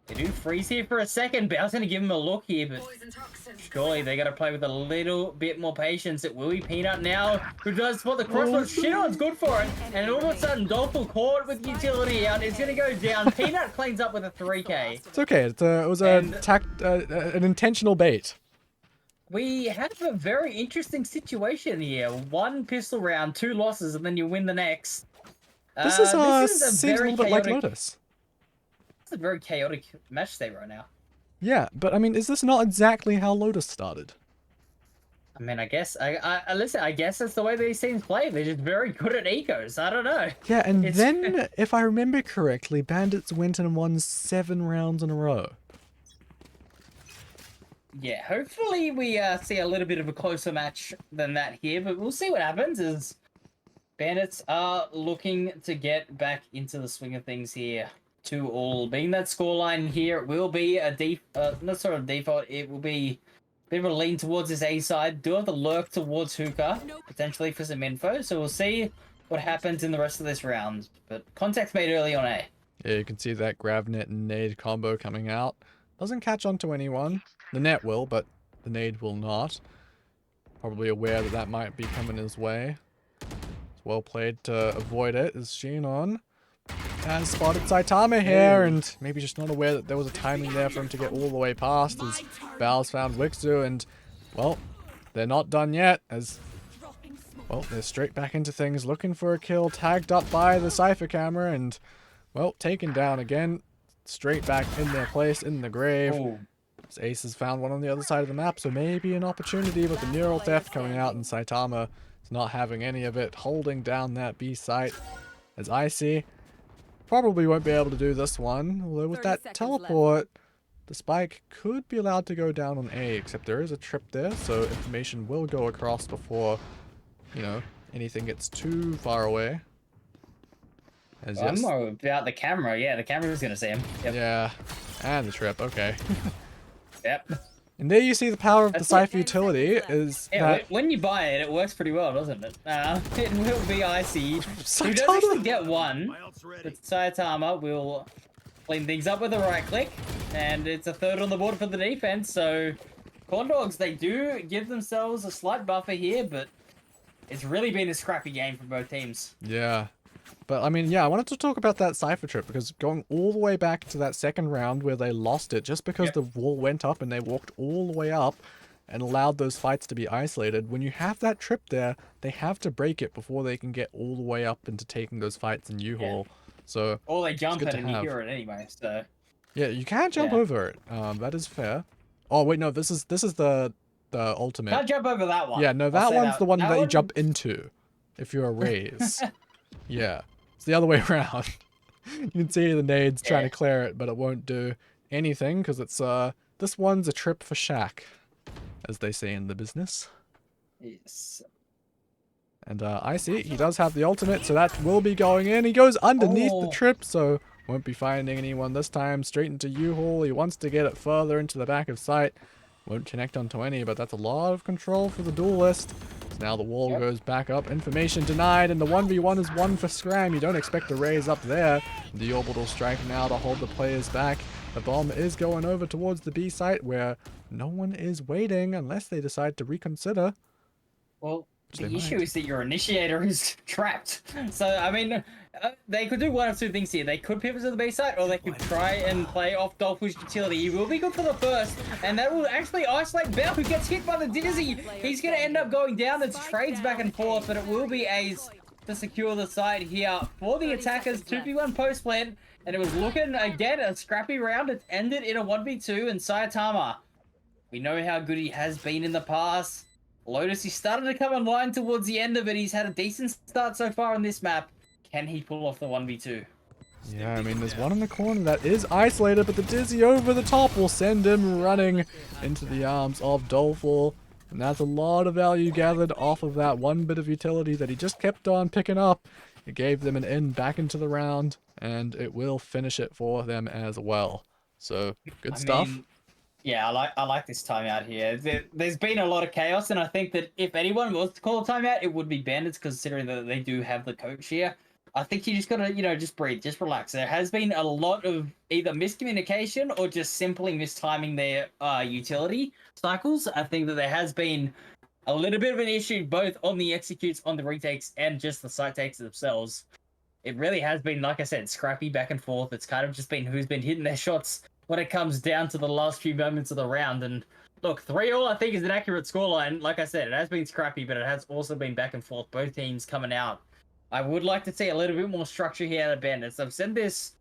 they do freeze here for a second. But I was going to give him a look here, but surely they got to play with a little bit more patience. It will be Peanut now, who does spot the crossbow. Shit-on's good for it. And all of a sudden, Dolphin caught with utility out. It's going to go down. Peanut cleans up with a 3k. It's okay. It was an intentional bait. We have a very interesting situation here. One pistol round, 2 losses, and then you win the next. This seems a little bit like Lotus. It's a very chaotic match state right now. Yeah, but I mean, is this not exactly how Lotus started? I mean, I guess, listen, I guess that's the way these teams play. They're just very good at ecos. I don't know. Yeah, and then, if I remember correctly, Bandits went and won 7 rounds in a row. Yeah, hopefully we see a little bit of a closer match than that here, but we'll see what happens as Bandits are looking to get back into the swing of things here. 2-2 being that scoreline here, it will be a not sort of default, it will be a bit of a lean towards this A side. Do have the lurk towards Hookah, potentially for some info, so we'll see what happens in the rest of this round. But contact's made early on A. Yeah, you can see that Gravnet and Nade combo coming out. Doesn't catch on to anyone. The net will, but the nade will not. Probably aware that that might be coming his way. It's well played to avoid it, as Shinon has spotted Saitama here, and maybe just not aware that there was a timing there for him to get all the way past, as Val's found Wixu, and, well, they're not done yet, as, well, they're straight back into things, looking for a kill, tagged up by the Cypher camera, and, well, taken down again, straight back in their place, in the grave. Ooh. Ace has found one on the other side of the map, so maybe an opportunity with the neural theft coming out, and Saitama is not having any of it, holding down that B site. As I see, probably won't be able to do this one, although with that teleport, the spike could be allowed to go down on A, except there is a trip there, so information will go across before, you know, anything gets too far away. As I'm more about the camera. Yeah, the camera's going to see him. Yep. Yeah, and the trip, okay. Yep. And there you see the power of the Cypher utility is that... when you buy it, it works pretty well, doesn't it? It will be icy. You does Saitama! actually get one, but Saitama will clean things up with a right click, and it's a 3rd on the board for the defense, so Corn Dogs, they do give themselves a slight buffer here, but it's really been a scrappy game for both teams. Yeah. But, I mean, yeah, I wanted to talk about that Cypher trip, because going all the way back to that 2nd round where they lost it, just because the wall went up and they walked all the way up and allowed those fights to be isolated, when you have that trip there, they have to break it before they can get all the way up into taking those fights in U-Haul. So, or they jump it and you hear it anyway, so... Yeah, you can jump over it. That is fair. Oh, wait, no, this is the ultimate. Can't jump over that one. Yeah, no, that one's the one that you jump into if you're a raise. Yeah. It's the other way around. You can see the nades trying to clear it, but it won't do anything because it's this one's a trip for Shaq, as they say in the business. Yes. And I see he does have the ultimate, so that will be going in. He goes underneath the trip, so won't be finding anyone this time. Straight into U-Haul. He wants to get it further into the back of sight. Won't connect onto any, but that's a lot of control for the duelist. So now the wall goes back up. Information denied, and the 1v1 is one for Scram. You don't expect a raise up there. The orbital strike now to hold the players back. The bomb is going over towards the B site, where no one is waiting unless they decide to reconsider. Well, The issue is that your initiator is trapped. So, I mean, they could do one of two things here. They could pivot to the B side, or they could try and play off Dolph's utility. He will be good for the first, and that will actually isolate Bell, who gets hit by the Dizzy. He's going to end up going down. There's trades back and forth, but it will be Ace to secure the side here for the attackers. 2v1 post plant, and it was looking, again, a scrappy round. It ended in a 1v2, and Saitama, we know how good he has been in the past. Lotus, he started to come online towards the end of it. He's had a decent start so far on this map. Can he pull off the 1v2? Yeah, I mean, there's one in the corner that is isolated, but the Dizzy over the top will send him running into the arms of Dolph. And that's a lot of value gathered off of that one bit of utility that he just kept on picking up. It gave them an in back into the round, and it will finish it for them as well. So, good stuff. Yeah, I like this timeout here. There's been a lot of chaos, and I think that if anyone was to call a timeout, it would be Bandits, considering that they do have the coach here. I think you just gotta, just breathe, just relax. There has been a lot of either miscommunication or just simply mistiming their utility cycles. I think that there has been a little bit of an issue both on the executes, on the retakes, and just the site takes themselves. It really has been, like I said, scrappy back and forth. It's kind of just been who's been hitting their shots when it comes down to the last few moments of the round. And look, 3-3 I think is an accurate scoreline. Like I said, it has been scrappy, but it has also been back and forth, both teams coming out. I would like to see a little bit more structure here out of Bandits. I've said this,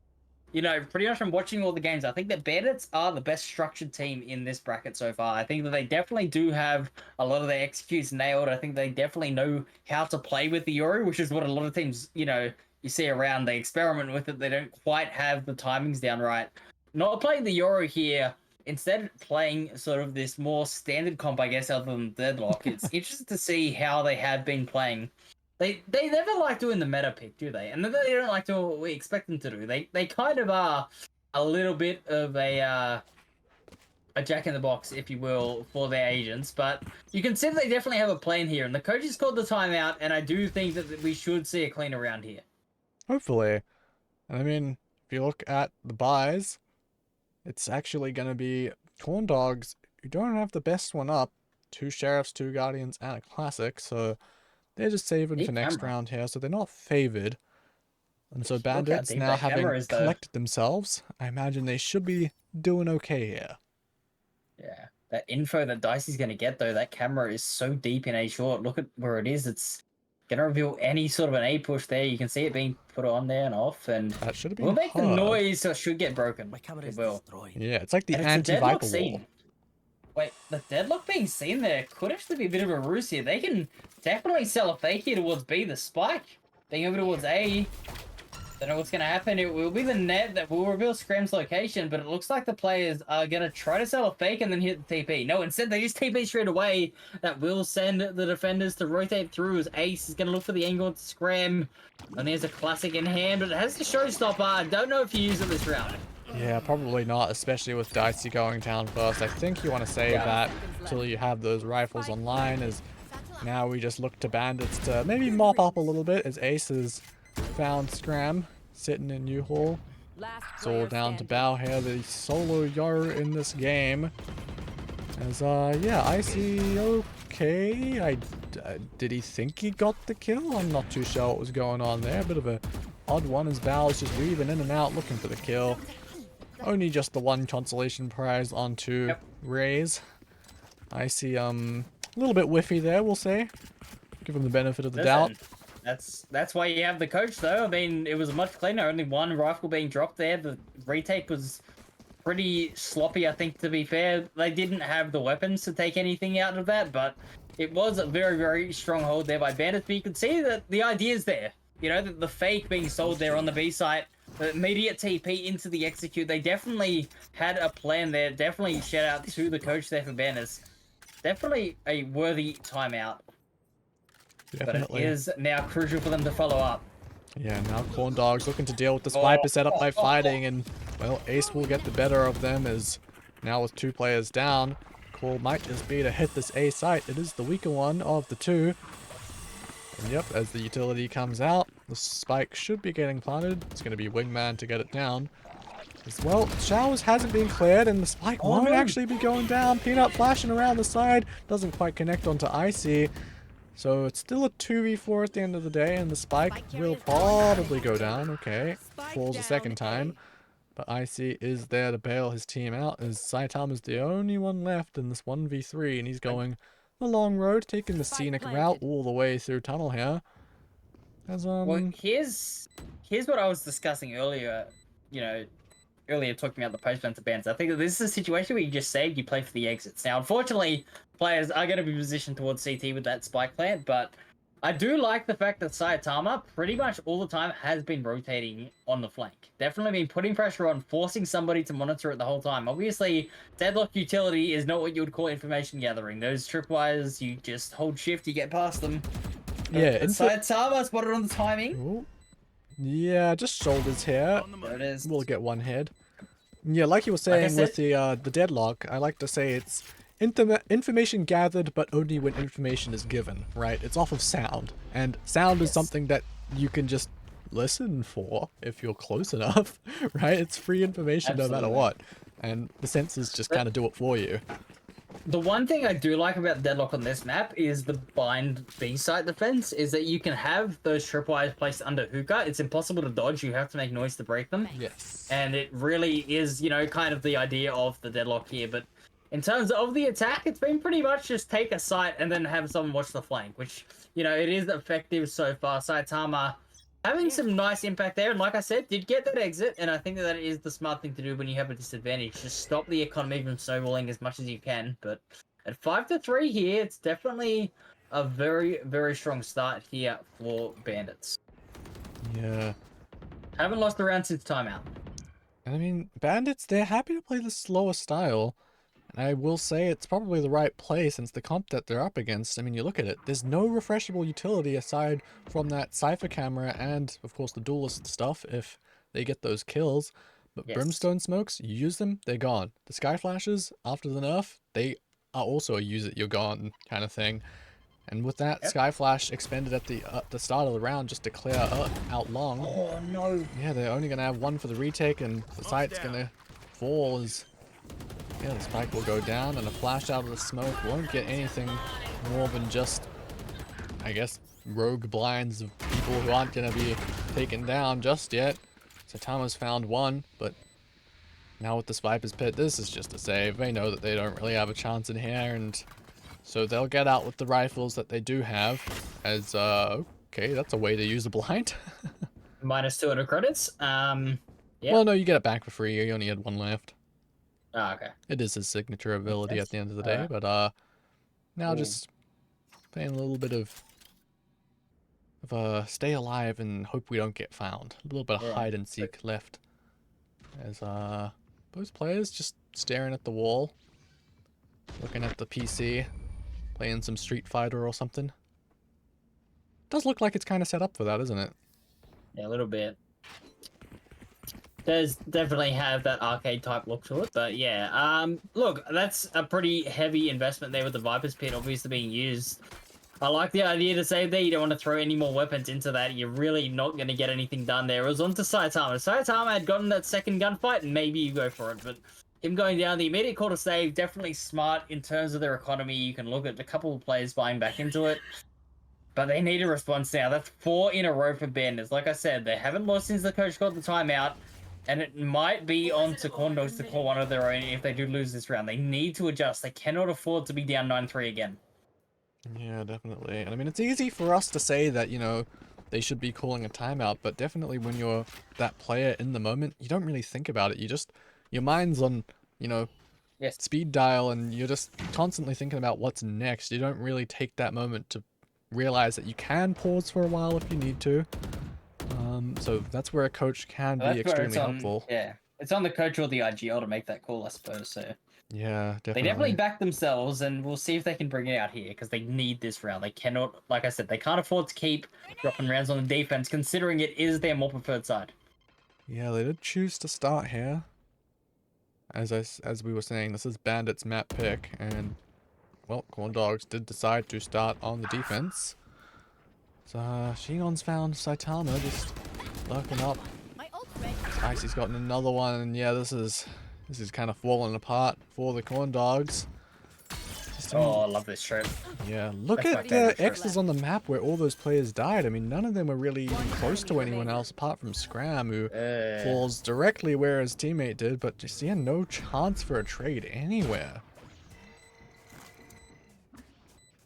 pretty much from watching all the games. I think that Bandits are the best structured team in this bracket so far. I think that they definitely do have a lot of their executes nailed. I think they definitely know how to play with the Yori, which is what a lot of teams, you see around. They experiment with it. They don't quite have the timings down right. Not playing the Euro here, instead playing sort of this more standard comp, I guess, other than Deadlock. It's interesting to see how they have been playing. They never like doing the meta pick, do they? And they don't like doing what we expect them to do. They kind of are a little bit of a jack in the box, if you will, for their agents. But you can see that they definitely have a plan here. And the coach has called the timeout, and I do think that we should see a clean around here. Hopefully. I mean, if you look at the buys, it's actually going to be Corn Dogs, who don't have the best one up. 2 Sheriffs, 2 Guardians, and a Classic. So they're just saving for next round here. So they're not favored. And so Bandits, now having collected themselves, I imagine they should be doing okay here. Yeah. That info that Dicey's going to get, though, that camera is so deep in A short. Look at where it is. It's going to reveal any sort of an A push there. You can see it being put on there and off. And that should have been will make the noise, so it should get broken. My camera is will. destroyed. Yeah, it's like the anti-Viper wall. Wait, the deadlock being seen there could actually be a bit of a ruse here. They can definitely sell a fake here towards B. The spike being over towards A. Don't know what's going to happen. It will be the net that will reveal Scram's location, but it looks like the players are going to try to sell a fake and then hit the TP. No, instead they just TP straight away. That will send the defenders to rotate through as Ace is going to look for the angle to Scram. And there's a Classic in hand, but it has the showstopper. I don't know if you use it this round. Yeah, probably not, especially with Dicey going down first. I think you want to save that until you have those rifles online, as now we just look to Bandits to maybe mop up a little bit, as Ace has found Scram sitting in U-Haul. It's all down to Bao here, the solo Yoru in this game. As, yeah, Icy okay. Did he think he got the kill? I'm not too sure what was going on there. A bit of a odd one as Bao's just weaving in and out looking for the kill. Only just the one consolation prize onto Rays. I see a little bit whiffy there, we'll say. Give him the benefit of the doubt. That's why you have the coach, though. I mean, it was much cleaner. Only one rifle being dropped there. The retake was pretty sloppy, I think, to be fair. They didn't have the weapons to take anything out of that, but it was a very, very strong hold there by Bandit. But you can see that the idea is there. You know, the fake being sold there on the B site, the immediate TP into the execute. They definitely had a plan there. Definitely shout out to the coach there for Banners. Definitely a worthy timeout. Definitely. But it is now crucial for them to follow up. Yeah, now Corn Dogs looking to deal with this Viper setup by fighting, and, well, Ace will get the better of them, as now with 2 players down, call might just be to hit this A site. It is the weaker one of the 2. And yep, as the utility comes out, the spike should be getting planted. It's going to be Wingman to get it down. As well, Showers hasn't been cleared, and the spike won't actually be going down. Peanut flashing around the side. Doesn't quite connect onto Icy. So it's still a 2v4 at the end of the day, and the spike will probably go down. Okay, falls a second time. But Icy is there to bail his team out, as Saitama's the only one left in this 1v3, and he's going the long road, taking the scenic route all the way through tunnel here. As Well, here's what I was discussing earlier. Earlier talking about the post-ban to bans. I think that this is a situation where you just saved, you play for the exits. Now, unfortunately, players are going to be positioned towards CT with that spike plant, but I do like the fact that Saitama pretty much all the time has been rotating on the flank. Definitely been putting pressure on, forcing somebody to monitor it the whole time. Obviously, deadlock utility is not what you would call information gathering. Those tripwires, you just hold shift, you get past them. yeah, Saitama spotted on the timing. Ooh. Yeah, just shoulders here. There it is. We'll get one head. Yeah, like you were saying with the deadlock, I like to say it's information gathered, but only when information is given, right? It's off of sound, and sound is something that you can just listen for if you're close enough, right? It's free information no matter what, and the sensors just kind of do it for you. The one thing I do like about deadlock on this map is the bind B-site defense, is that you can have those tripwires placed under hookah. It's impossible to dodge. You have to make noise to break them. Yes. And it really is, kind of the idea of the deadlock here. But in terms of the attack, it's been pretty much just take a site and then have someone watch the flank, which, it is effective so far. Saitama having some nice impact there, and like I said, did get that exit, and I think that is the smart thing to do when you have a disadvantage. Just stop the economy from snowballing as much as you can. But at 5-3 here, it's definitely a very, very strong start here for Bandits. Yeah. Haven't lost a round since timeout. And I mean, Bandits, they're happy to play the slower style. And I will say it's probably the right play since the comp that they're up against. I mean, you look at it, there's no refreshable utility aside from that Cypher camera and, of course, the duelist stuff if they get those kills. But Brimstone smokes, you use them, they're gone. The Sky Flashes, after the nerf, they are also a use it, you're gone kind of thing. And with that, Sky Flash expended at the start of the round just to clear out long. Oh, no. Yeah, they're only going to have one for the retake, and the site's going to fall as... Yeah, the spike will go down, and a flash out of the smoke won't get anything more than just, I guess, rogue blinds of people who aren't going to be taken down just yet. Saitama's found one, but now with this Viper's Pit, this is just a save. They know that they don't really have a chance in here, and so they'll get out with the rifles that they do have, as, okay, that's a way to use a blind. Minus 200 credits. Yeah. Well, no, you get it back for free. You only had one left. Oh, okay. It is his signature ability at the end of the day, but now just playing a little bit of stay alive and hope we don't get found. A little bit of hide and seek left. As both players just staring at the wall, looking at the PC, playing some Street Fighter or something. Does look like it's kind of set up for that, isn't it? Yeah, a little bit. Does definitely have that arcade type look to it, but yeah. Look, that's a pretty heavy investment there with the Viper's Pit obviously being used. I like the idea to save there. You don't want to throw any more weapons into that. You're really not going to get anything done there. It was on to Saitama. Saitama had gotten that second gunfight, and maybe you go for it, but him going down, the immediate call to save, definitely smart in terms of their economy. You can look at a couple of players buying back into it. But they need a response now. That's 4 in a row for Bandits. Like I said, they haven't lost since the coach called the timeout. And it might be on to Corn Dogs to call one of their own if they do lose this round. They need to adjust. They cannot afford to be down 9-3 again. Yeah, definitely. And I mean, it's easy for us to say that, you know, they should be calling a timeout, but definitely when you're that player in the moment, you don't really think about it. You just, your mind's on, you know, speed dial, and you're just constantly thinking about what's next. You don't really take that moment to realize that you can pause for a while if you need to. So that's where a coach can be extremely helpful. Yeah, it's on the coach or the IGL to make that call, I suppose. So yeah, definitely. They definitely back themselves, and we'll see if they can bring it out here because they need this round. They cannot, like I said, they can't afford to keep dropping rounds on the defense, considering it is their more preferred side. Yeah, they did choose to start here. As we were saying, this is Bandit's map pick, and well, Corn Dogs did decide to start on the defense. So Shinon's found Saitama just lurking up. Icy's gotten another one, and yeah, this is kind of falling apart for the Corn Dogs. Just Oh, I love this trip. Yeah, look That's my at the favorite trip. X's on the map where all those players died. I mean, none of them were really even close to anyone else apart from Scram, who falls directly where his teammate did, but just, yeah, no chance for a trade anywhere.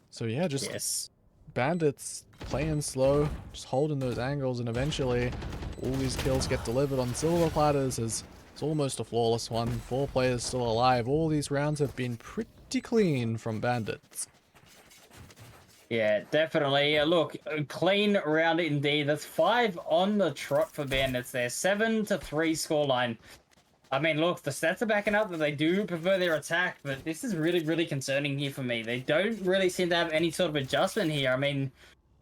So yeah, just Bandits playing slow, just holding those angles, and eventually all these kills get delivered on silver platters as it's almost a flawless one. 4 players still alive. All these rounds have been pretty clean from Bandits. Yeah, definitely. Look, a clean round indeed. That's 5 on the trot for Bandits there. 7-3 scoreline. I mean, look, the stats are backing up that they do prefer their attack, but this is really, really concerning here for me. They don't really seem to have any sort of adjustment here. I mean,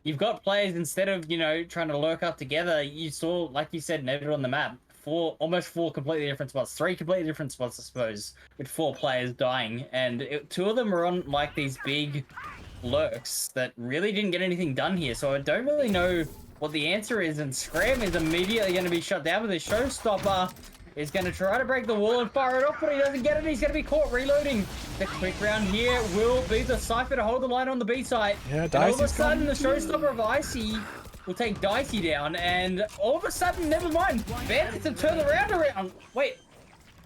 you've got players, instead of, you know, trying to lurk up together, you saw, like you said, noted on the map, almost four completely different spots. 3 completely different spots, I suppose, with 4 players dying. And 2 of them were on, like, these big lurks that really didn't get anything done here. So I don't really know what the answer is. And Scram is immediately going to be shut down with his showstopper. Is going to try to break the wall and fire it off, but he doesn't get it. He's going to be caught reloading. The quick round here will be the Cypher to hold the line on the B site. Yeah, and all of a sudden, the showstopper of Icy will take Dicey down, and all of a sudden, never mind, Bandits have turned the round around. Wait.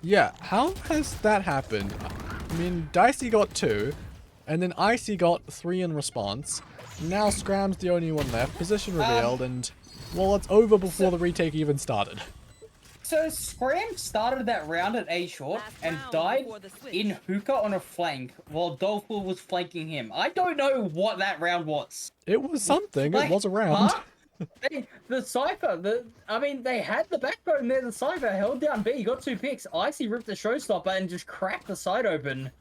Yeah, how has that happened? I mean, Dicey got 2, and then Icy got 3 in response. Now Scram's the only one left. Position revealed, and, well, it's over before the retake even started. So Scram started that round at A short and died in hookah on a flank while Dawgs was flanking him. I don't know what that round was. It was something. Like, it was a round. Huh? The Cypher, I mean, they had the backbone there. The Cypher held down B, got 2 picks. Icy ripped the showstopper and just cracked the side open.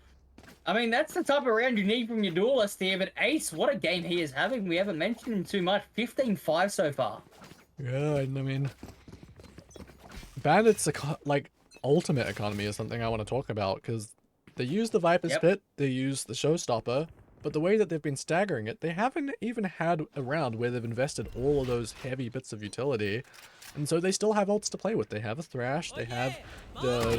I mean, that's the type of round you need from your duelist here. But Ace, what a game he is having. We haven't mentioned him too much. 15-5 so far. Yeah, I mean, Bandits, like, ultimate economy is something I want to talk about, because they use the Viper's Pit, they use the Showstopper, but the way that they've been staggering it, they haven't even had a round where they've invested all of those heavy bits of utility, and so they still have ults to play with. They have a Thrash, they have the,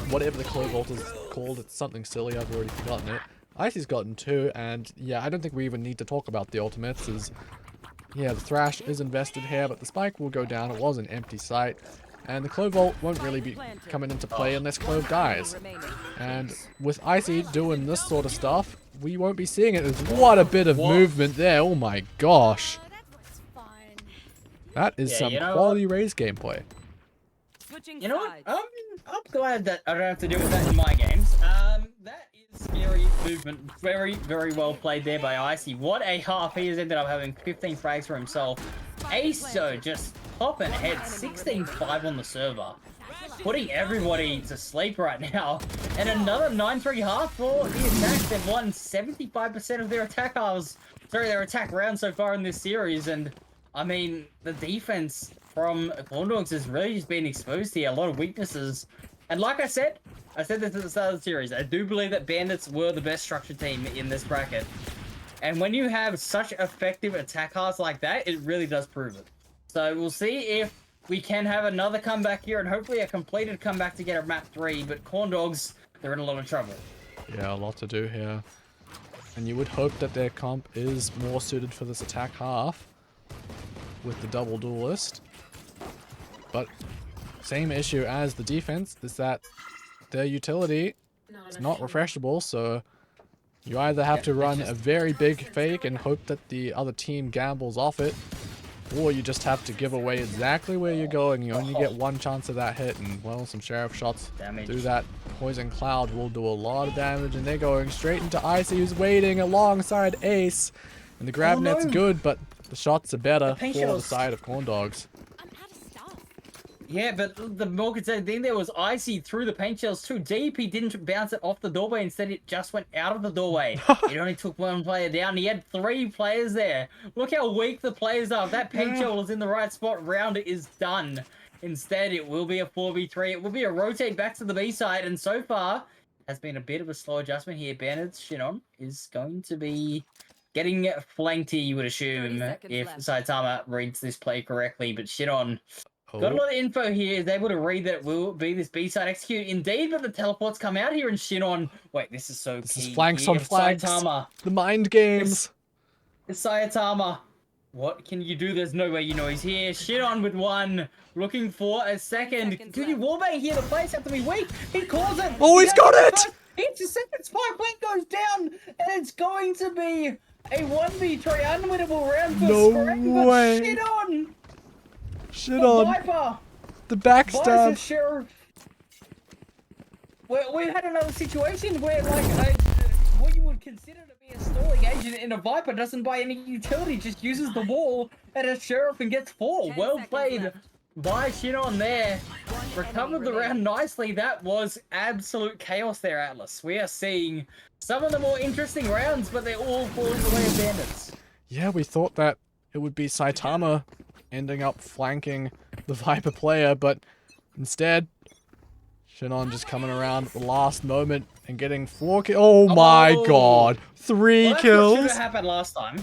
whatever the Clove ult is called, it's something silly, I've already forgotten it. Icy's gotten 2, and yeah, I don't think we even need to talk about the ultimates, yeah, the Thrash is invested here, but the Spike will go down. It was an empty site. And the Clove ult won't really be coming into play unless Clove dies. And with Icy doing this sort of stuff, we won't be seeing it. What a bit of movement there. Oh my gosh. That is some quality Raze gameplay. You know what? I'm glad that I don't have to deal with that in my games. That is scary movement. Very, very well played there by Icy. What a half. He has ended up having 15 frags for himself. Ace, though, just popping ahead. 16-5 on the server. Putting everybody to sleep right now. And another 9-3 half for the attack. They've won 75% of their attack halves. Sorry, their attack round so far in this series. And, I mean, the defense from Dawgs has really just been exposed here. A lot of weaknesses. And like I said this at the start of the series, I do believe that Bandits were the best structured team in this bracket. And when you have such effective attack halves like that, it really does prove it. So we'll see if we can have another comeback here, and hopefully a completed comeback to get a map 3. But Dawgs, they're in a lot of trouble. Yeah, a lot to do here. And you would hope that their comp is more suited for this attack half with the double duelist. But same issue as the defense is that their utility is not refreshable, so you either have to run a very big fake and hope that the other team gambles off it, or you just have to give away exactly where you're going. You only get 1 chance of that hit, and, well, some Sheriff shots through that Poison Cloud will do a lot of damage, and they're going straight into Icy, who's waiting alongside Ace. And the grab net's good, but the shots are better for the side of Dawgs. Yeah, but the more concerning thing there was Icy threw the paint shells too deep. He didn't bounce it off the doorway. Instead, it just went out of the doorway. It only took 1 player down. He had 3 players there. Look how weak the players are. If that paint shell was in the right spot, round is done. Instead, it will be a 4v3. It will be a rotate back to the B side. And so far, has been a bit of a slow adjustment here. Bandit's Shinon is going to be getting flanked here, you would assume, if Saitama reads this play correctly. But Shinon... Got a lot of info here. Is able to read that it will be this B-side execute. Indeed, but the teleports come out here and Shinon. Wait, this is so This key. is flanks on flanks. Saitama. The mind games. It's Saitama. What can you do? There's no way you know he's here. Shinon with one. Looking for a second. Continue wallbang here. The players have to be weak. He calls it. Oh, he's got it! It's a second spike. Blink goes down. And it's going to be a 1v3 unwinnable round for No way. Shinon. Shit on. Viper. The backstab. Sheriff. We've had another situation where, like, what you would consider to be a stalling agent in a Viper doesn't buy any utility, just uses the wall at a Sheriff and gets 4. Well played by Shinon there. Recovered the round nicely. That was absolute chaos there, Atlas. We are seeing some of the more interesting rounds, but they're all falling the way of Bandits. Yeah, we thought that it would be Saitama ending up flanking the Viper player, but instead, Shinon just coming around at the last moment and getting 4 kills. Oh my god! 3 Well, kills! That's what should have happened last time.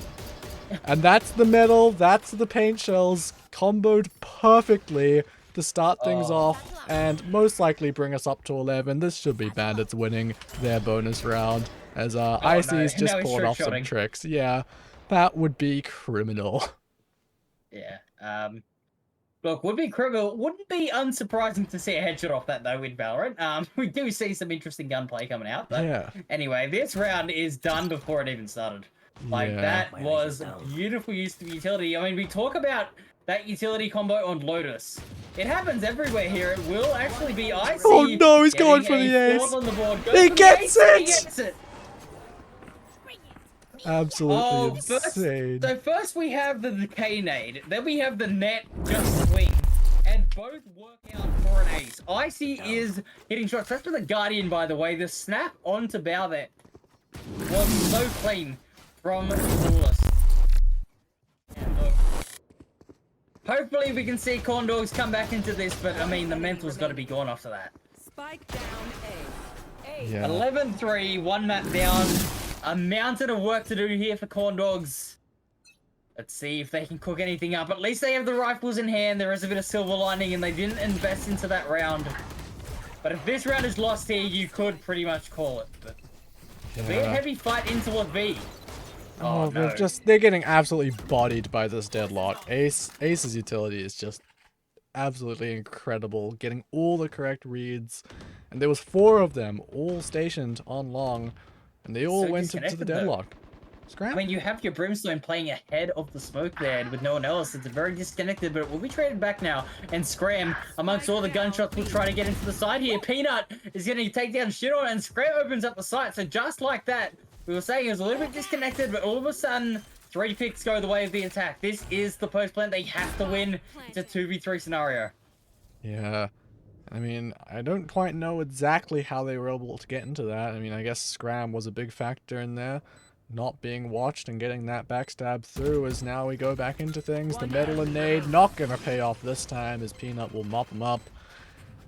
And that's the metal, that's the paint shells, comboed perfectly to start things off, and most likely bring us up to 11. This should be Bandits winning their bonus round, as Icy's just pulled off some tricks. Yeah, that would be criminal. Yeah. Look, would be criminal. Wouldn't be unsurprising to see a headshot off that though in Valorant. We do see some interesting gunplay coming out. But yeah. Anyway, this round is done before it even started. Like that was beautiful use of utility. I mean, we talk about that utility combo on Lotus. It happens everywhere here. It will actually be Icy. Oh no, he's going for the ace. On the board. He gets it. He gets it. Absolutely insane. So first we have the decay nade, then we have the net just swing, and both work out for an ace. Icy is hitting shots. That's for the Guardian, by the way. The snap onto bow there was so clean from Lotus. And look, hopefully we can see Corn Dogs come back into this, but I mean the mental's got to be gone after that. Spike down A. Yeah. 11-3, 1 map down. A mountain of work to do here for Corn Dogs. Let's see if they can cook anything up. At least they have the rifles in hand. There is a bit of silver lining, and they didn't invest into that round. But if this round is lost here, you could pretty much call it. But it'll be a heavy fight into what B. Oh, no. they're getting absolutely bodied by this deadlock. Ace's utility is just absolutely incredible, getting all the correct reads. And there was 4 of them, all stationed on long. And they all went into the deadlock. Scram? I mean, you have your Brimstone playing ahead of the smoke there, and with no one else, it's very disconnected, but it will be traded back now. And Scram, amongst all the gunshots, will try to get into the side here. Peanut is going to take down Shinon, and Scram opens up the site. So just like that, we were saying it was a little bit disconnected, but all of a sudden, 3 picks go the way of the attack. This is the post plant. They have to win. It's a 2v3 scenario. Yeah. I mean, I don't quite know exactly how they were able to get into that. I mean, I guess Scram was a big factor in there. Not being watched and getting that backstab through, as now we go back into things. The metal and nade not gonna pay off this time, as Peanut will mop them up.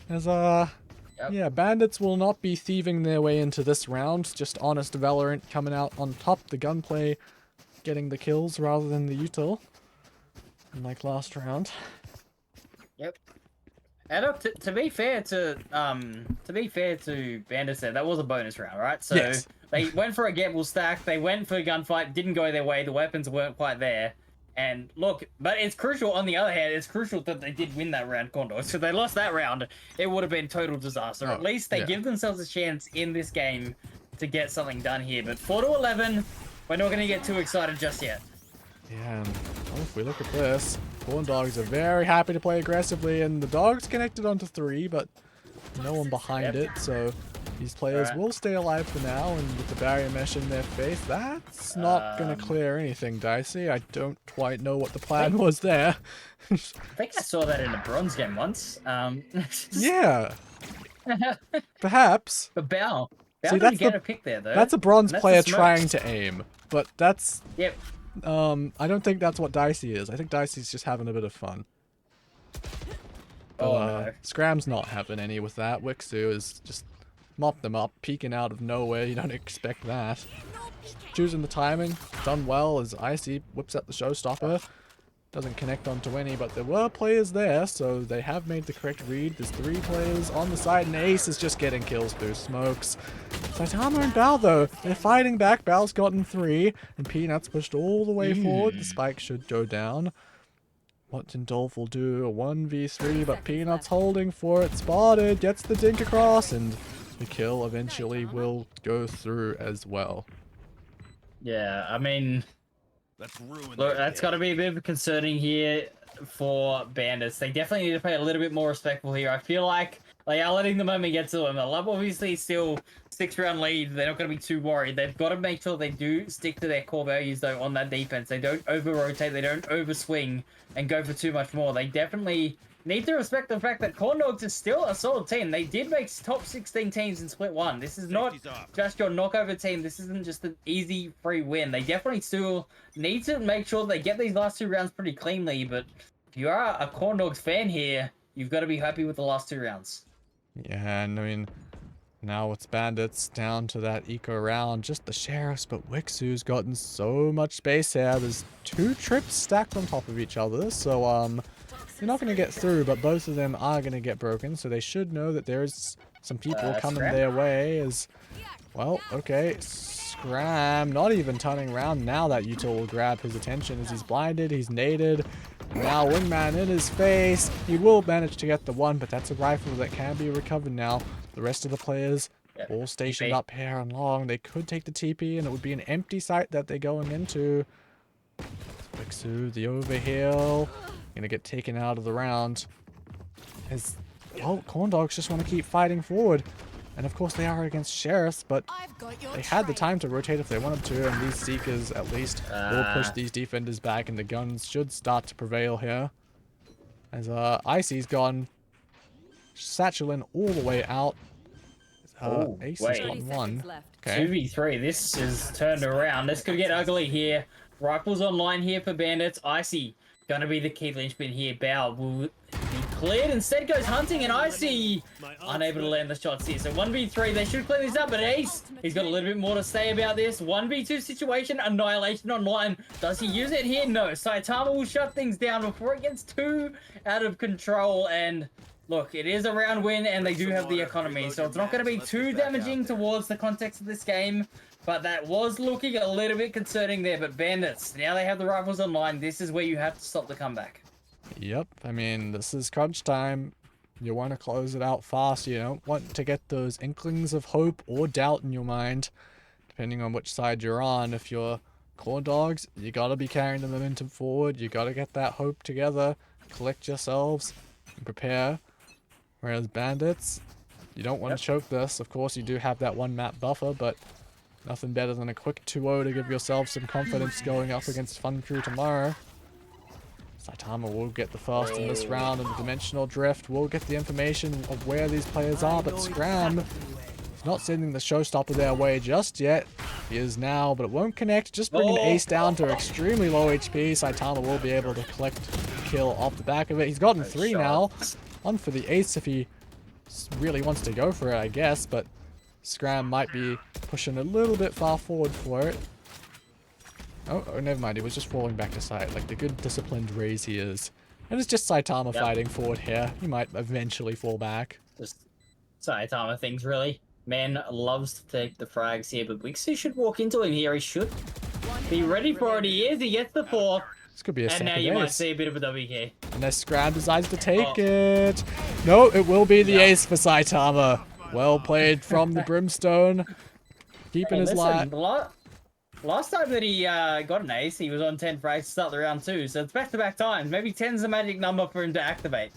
As, yeah, Bandits will not be thieving their way into this round. Just honest Valorant coming out on top. The gunplay getting the kills rather than the util. Unlike last round. Yep. And look, to be fair to Bandits there, that was a bonus round, right? So yes. They went for a gamble stack, they went for a gunfight, didn't go their way, the weapons weren't quite there. And look, but it's crucial, on the other hand, it's crucial that they did win that round, Condor. So if they lost that round, it would have been total disaster. At least they give themselves a chance in this game to get something done here. But 4-11, we're not going to get too excited just yet. Yeah, and if we look at this, Corn Dogs are very happy to play aggressively, and the Dogs connected onto 3, but no one behind it, so these players will stay alive for now, and with the barrier mesh in their face, that's not going to clear anything, Dicey. I don't quite know what the plan was there. I think I saw that in a bronze game once. Yeah. Perhaps. But Bow See, didn't get a pick there, though. That's a bronze player trying to aim, but that's... Yep. I don't think that's what Dicey is. I think Dicey's just having a bit of fun. No. Scram's not having any with that. Wixu is just mop them up, peeking out of nowhere. You don't expect that. Choosing the timing, done well as Icy whips out the showstopper. Doesn't connect onto any, but there were players there, so they have made the correct read. There's 3 players on the side, and Ace is just getting kills through smokes. Saitama and Bao, though, they're fighting back. Bao's gotten 3, and Peanuts pushed all the way forward. The spike should go down. What Dolph will do, a 1v3, but Peanuts holding for it. Spotted, gets the dink across, and the kill eventually will go through as well. Yeah, I mean, look, that's got to be a bit concerning here for Bandits. They definitely need to play a little bit more respectful here. I feel like they are letting the moment get to them. The love obviously still 6-round lead. They're not going to be too worried. They've got to make sure they do stick to their core values, though, on that defense. They don't over-rotate. They don't over-swing and go for too much more. They definitely need to respect the fact that Corn Dogs is still a solid team. They did make top 16 teams in Split 1. This is not just your knockover team. This isn't just an easy free win. They definitely still need to make sure they get these last 2 rounds pretty cleanly, but if you are a Corn Dogs fan here, you've got to be happy with the last 2 rounds. Yeah, and I mean, now it's Bandits down to that eco round, just the Sheriffs, but Wixu's gotten so much space here. There's 2 trips stacked on top of each other, so they're not going to get through, but both of them are going to get broken, so they should know that there's some people coming their way as, well, okay, Scram, not even turning around. Now that Util will grab his attention as he's blinded, he's naded. Now Wingman in his face. He will manage to get the 1, but that's a rifle that can be recovered now. The rest of the players all stationed up here and long. They could take the TP, and it would be an empty site that they're going into. Wixu, the overheal. Gonna get taken out of the round. As, well, Corn Dogs just want to keep fighting forward. And of course they are against Sheriffs, but they had the time to rotate if they wanted to, and these Seekers at least will push these defenders back, and the guns should start to prevail here. As Icy's gone Satchelin all the way out. Ace has gotten 1. Okay. 2v3, this is turned around. This could get ugly here. Rifles online here for Bandits. Icy gonna be the key linchpin here. Bao will be cleared. Instead goes hunting, and Icy unable to land the shots here. So 1v3, they should clear this up, but Ace, he's got a little bit more to say about this. 1v2 situation, Annihilation online. Does he use it here? No. Saitama will shut things down before it gets too out of control, and look, it is a round win, and they do have the economy, so it's not going to be too damaging towards the context of this game. But that was looking a little bit concerning there. But Bandits, now they have the rifles online. This is where you have to stop the comeback. Yep, I mean, this is crunch time. You want to close it out fast. You don't want to get those inklings of hope or doubt in your mind, depending on which side you're on. If you're Corn Dogs, you got to be carrying the momentum forward. You got to get that hope together, collect yourselves, and prepare. Whereas Bandits, you don't want to choke this. Of course, you do have that 1 map buffer, but nothing better than a quick 2-0 to give yourself some confidence going up against Fun Crew tomorrow. Saitama will get the first in this round, and the Dimensional Drift will get the information of where these players are, but Scram is not sending the showstopper their way just yet. He is now, but it won't connect. Just bringing Ace down to extremely low HP. Saitama will be able to collect a kill off the back of it. He's gotten 3 now. 1 for the Ace if he really wants to go for it, I guess, but Scram might be pushing a little bit far forward for it. Oh, never mind. He was just falling back to side, like the good disciplined raise he is. And it's just Saitama fighting forward here. He might eventually fall back. Just Saitama things, really. Man loves to take the frags here, but Wixu should walk into him here. He should be ready for it. He is. He gets the 4. This could be a second And now you ace. might see a bit of a WK. Unless Scram decides to take it. No, it will be the ace for Saitama. Well played from the Brimstone. Keeping his light. Last time that he got an ace, he was on 10 frags to start the round 2. So it's back-to-back times. Maybe 10's the magic number for him to activate.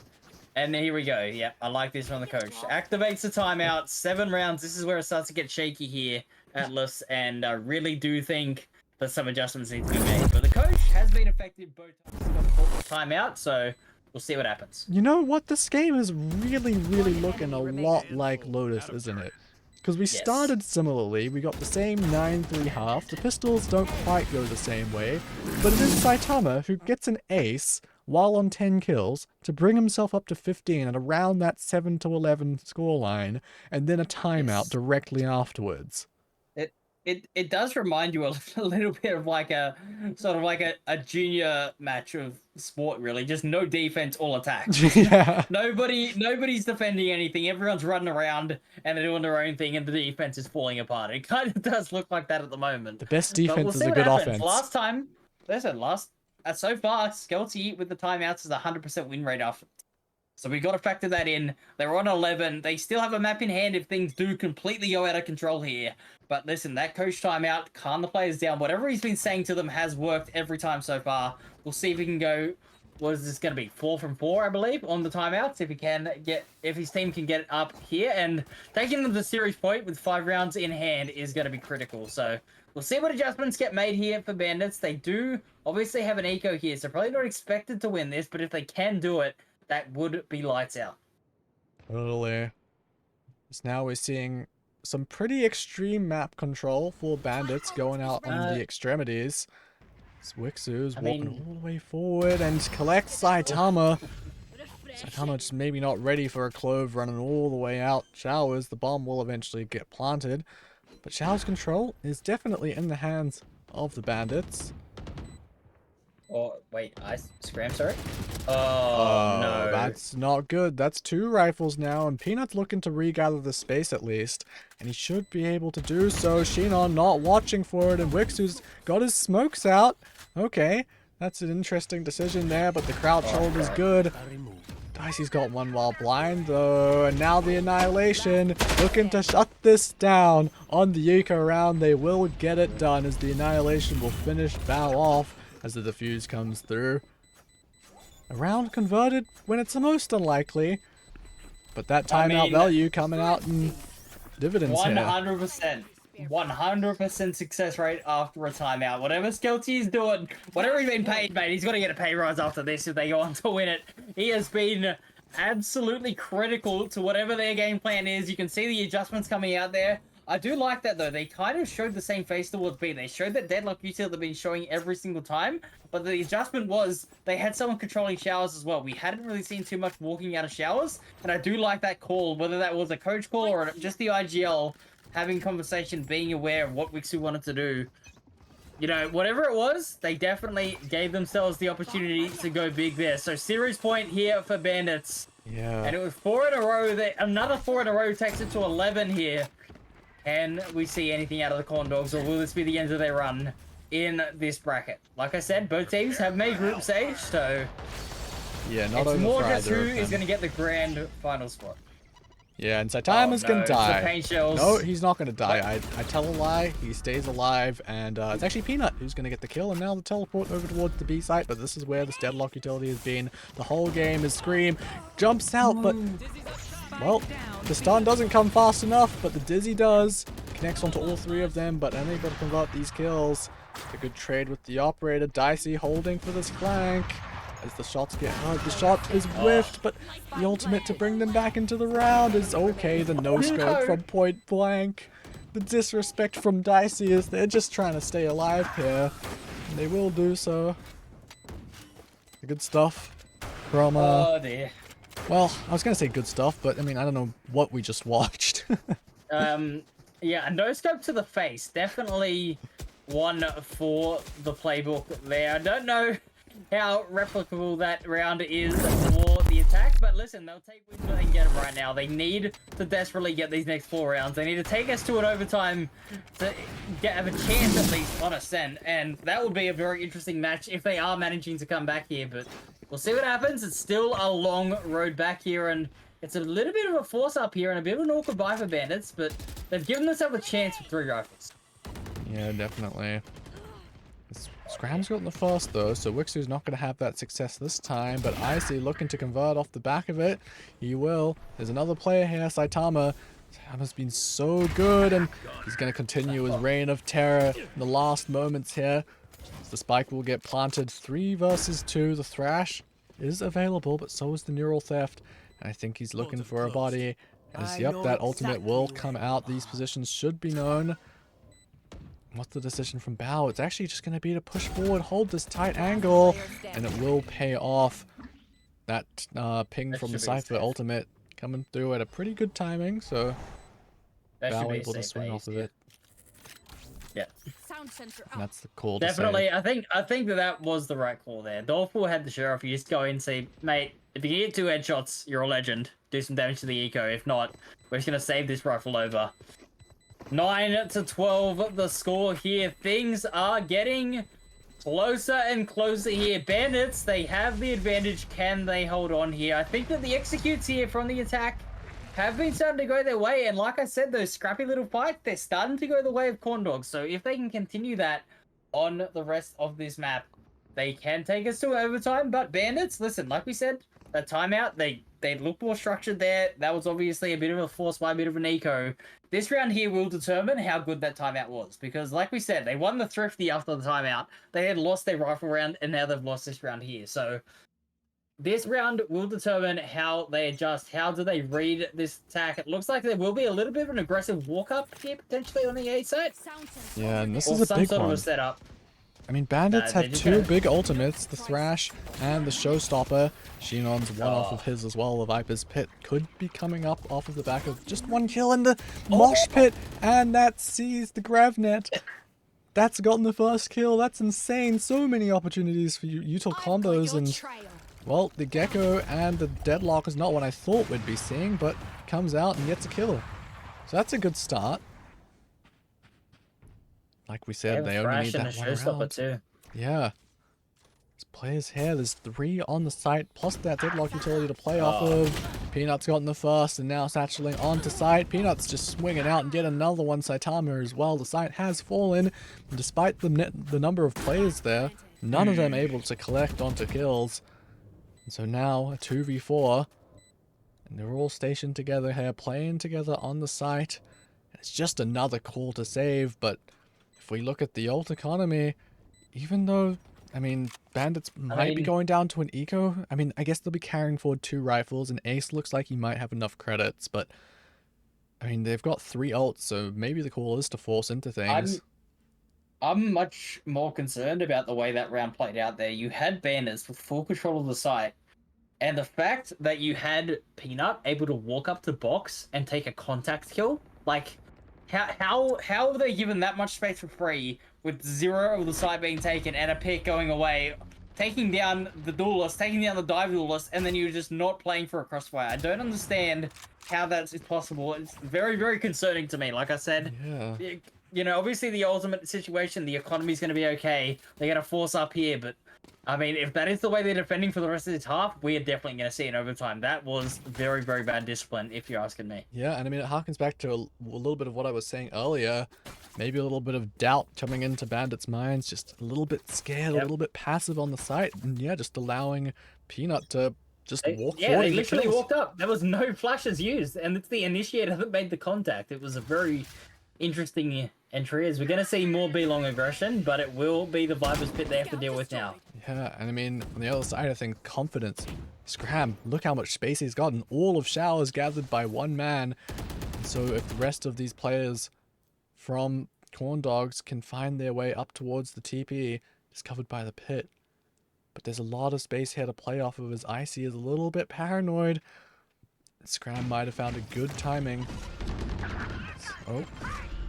And here we go. Yep, I like this from the coach. Activates the timeout. 7 rounds. This is where it starts to get shaky here, Atlas. And I really do think that some adjustments need to be made. But the coach has been effective both times. He's got to call the timeout, so we'll see what happens. You know what? This game is really looking a lot like Lotus, isn't it? Because we started similarly. We got the same 9-3 half. The pistols don't quite go the same way. But it is Saitama who gets an ace while on 10 kills to bring himself up to 15 and around that 7-11 scoreline, and then a timeout directly afterwards. it does remind you a little bit of like a sort of like a junior match of sport, really. Just no defense, all attack. Yeah. Nobody's defending anything. Everyone's running around and they're doing their own thing, and the defense is falling apart. It kind of does look like that at the moment. The best But we'll defense is see a what good happens. offense. Last time, listen, so far, Skelty with the timeouts is 100% win rate after. So we got to factor that in. They're on 11. They still have a map in hand if things do completely go out of control here. But listen, that coach timeout, calm the players down. Whatever he's been saying to them has worked every time so far. We'll see if he can go. What is this going to be? 4 from 4, I believe, on the timeouts. If his team can get it up here, and taking them to the series point with 5 rounds in hand is going to be critical. So we'll see what adjustments get made here for Bandits. They do obviously have an eco here, so probably not expected to win this. But if they can do it, that would be lights out. Totally. So now we're seeing some pretty extreme map control for Bandits going out on the extremities. Wixu's walking all the way forward and collects Saitama. Saitama just maybe not ready for a clove running all the way out. Showers, the bomb will eventually get planted. But Showers' control is definitely in the hands of the Bandits. Oh, wait, Scram, sorry? Oh, no. That's not good. That's 2 rifles now, and Peanut's looking to regather the space at least. And he should be able to do so. Shinon not watching for it, and Wixu's got his smokes out. Okay, that's an interesting decision there, but the crouch hold is good. Dicey's got one while blind though, and now the Annihilation looking to shut this down on the Eco round. They will get it done as the Annihilation will finish Bow off as the defuse comes through. A round converted when it's the most unlikely, but that timeout value coming out in dividends 100%. 100% success rate after a timeout. Whatever Skelty is doing, whatever he's been paid, mate, he's got to get a pay rise after this if they go on to win it. He has been absolutely critical to whatever their game plan is. You can see the adjustments coming out there. I do like that, though. They kind of showed the same face towards B. They showed that deadlock util they've been showing every single time, but the adjustment was they had someone controlling showers as well. We hadn't really seen too much walking out of showers, and I do like that call, whether that was a coach call or just the IGL having conversation, being aware of what Wixu wanted to do. You know, whatever it was, they definitely gave themselves the opportunity to go big there. So series point here for Bandits. Yeah. And it was 4 in a row. Another 4 in a row takes it to 11 here. Can we see anything out of the Corn Dogs, or will this be the end of their run in this bracket? Like I said, both teams have made group stage, so yeah, not it's more just who is going to get the grand final spot. Yeah, and Saitama's gonna die. Pain shells. No, he's not gonna die. I tell a lie, he stays alive, and it's actually Peanut who's gonna get the kill, and now the teleport over towards the B site, but this is where this deadlock utility has been the whole game. Is Scream jumps out, but well, the stun doesn't come fast enough, but the Dizzy does. Connects onto all 3 of them, but unable to convert these kills. A good trade with the operator. Dicey holding for this flank. As the shots get hard, the shot is whiffed, but the ultimate to bring them back into the round is okay. The no-scope from point blank. The disrespect from Dicey is they're just trying to stay alive here. And they will do so. Good stuff from, oh dear. well, I was going to say good stuff, but I mean, I don't know what we just watched. Yeah, a no-scope to the face. Definitely one for the playbook there. I don't know how replicable that round is for the attack, but listen, they'll take wins when they can get them right now. They need to desperately get these next 4 rounds. They need to take us to an overtime to have a chance at least on ascent, and that would be a very interesting match if they are managing to come back here, but we'll see what happens. It's still a long road back here, and it's a little bit of a force up here and a bit of an awkward buy for Bandits, but they've given themselves a chance with 3 rifles. Yeah, definitely. Scram's gotten the first though, so Wixu's not going to have that success this time, but Icy looking to convert off the back of it. He will. There's another player here, Saitama. Saitama's been so good, and he's going to continue his reign of terror in the last moments here. The spike will get planted. 3 versus 2. The thrash is available, but so is the neural theft. And I think he's looking for a body. As, yep, that ultimate will come out. These positions should be known. What's the decision from Bao? It's actually just going to be to push forward, hold this tight angle, and it will pay off. That ping from the Cypher ultimate coming through at a pretty good timing, so Bao able to swing off of it. Yeah. Sound sensor And out. that's the call to Definitely, say. I think that was the right call there. Dolphul had the sheriff. You just go in and say, mate, if you get 2 headshots, you're a legend. Do some damage to the eco. If not, we're just gonna save this rifle over. 9-12, the score here. Things are getting closer and closer here. Bandits, they have the advantage. Can they hold on here? I think that the executes here from the attack have been starting to go their way. And like I said, those scrappy little fights, they're starting to go the way of Corn Dogs. So if they can continue that on the rest of this map, they can take us to overtime. But Bandits, listen, like we said, a timeout, they look more structured there. That was obviously a bit of a force by a bit of an eco. This round here will determine how good that timeout was. Because like we said, they won the thrifty after the timeout. They had lost their rifle round, and now they've lost this round here. So this round will determine how they adjust. How do they read this attack? It looks like there will be a little bit of an aggressive walk-up here, potentially on the A side. Sound sensor Yeah, and this Or is a some big sort of one. a setup. I mean, Bandits they're have just 2 gonna- big ultimates, the Thrash and the Showstopper. Xenon's one off of his as well. The Viper's Pit could be coming up off of the back of just 1 kill in the Mosh Pit, and that sees the Gravnet. That's gotten the first kill. That's insane. So many opportunities for util combos, and well, the Gecko and the Deadlock is not what I thought we'd be seeing, but comes out and gets a kill. So that's a good start. Like we said, they only need that one round. Too. Yeah. There's players here. There's 3 on the site, plus that Deadlock utility to play off of. Peanut's gotten the first, and now satcheling onto site. Peanut's just swinging out and get another one. Saitama as well. The site has fallen. And despite the number of players there, none of them able to collect onto kills. And so now a 2v4. And they're all stationed together here, playing together on the site. And it's just another call to save, but if we look at the ult economy, even though, I mean, Bandits might be going down to an eco. I mean, I guess they'll be carrying forward 2 rifles, and Ace looks like he might have enough credits, but I mean, they've got 3 ults, so maybe the call is to force into things. I'm much more concerned about the way that round played out there. You had Bandits with full control of the site, and the fact that you had Peanut able to walk up to box and take a contact kill, like, how are they given that much space for free with 0 of the site being taken and a pick going away, taking down the duelist, taking down the dive duelist, and then you're just not playing for a crossfire? I don't understand how that's possible. It's very, very concerning to me. Like I said, Yeah. you know, obviously the ultimate situation, the economy's going to be okay. They're going to force up here, but I mean, if that is the way they're defending for the rest of this half, we are definitely going to see an overtime. That was very, very bad discipline, if you're asking me. Yeah, and I mean, it harkens back to a little bit of what I was saying earlier. Maybe a little bit of doubt coming into Bandits' minds, just a little bit scared, a little bit passive on the site, and yeah, just allowing Peanut to just walk forward. Yeah, they and get literally kills. walked up. There was no flashes used, and it's the initiator that made the contact. It was a very interesting entry, as we're going to see more B-long aggression, but it will be the Viper's Pit they have to deal with now. Yeah, and I mean, on the other side, I think confidence. Scram, look how much space he's gotten. All of Showers gathered by 1 man. And so if the rest of these players from Corn Dogs can find their way up towards the TP, it's covered by the pit. But there's a lot of space here to play off of, as Icy is a little bit paranoid. Scram might have found a good timing. Oh.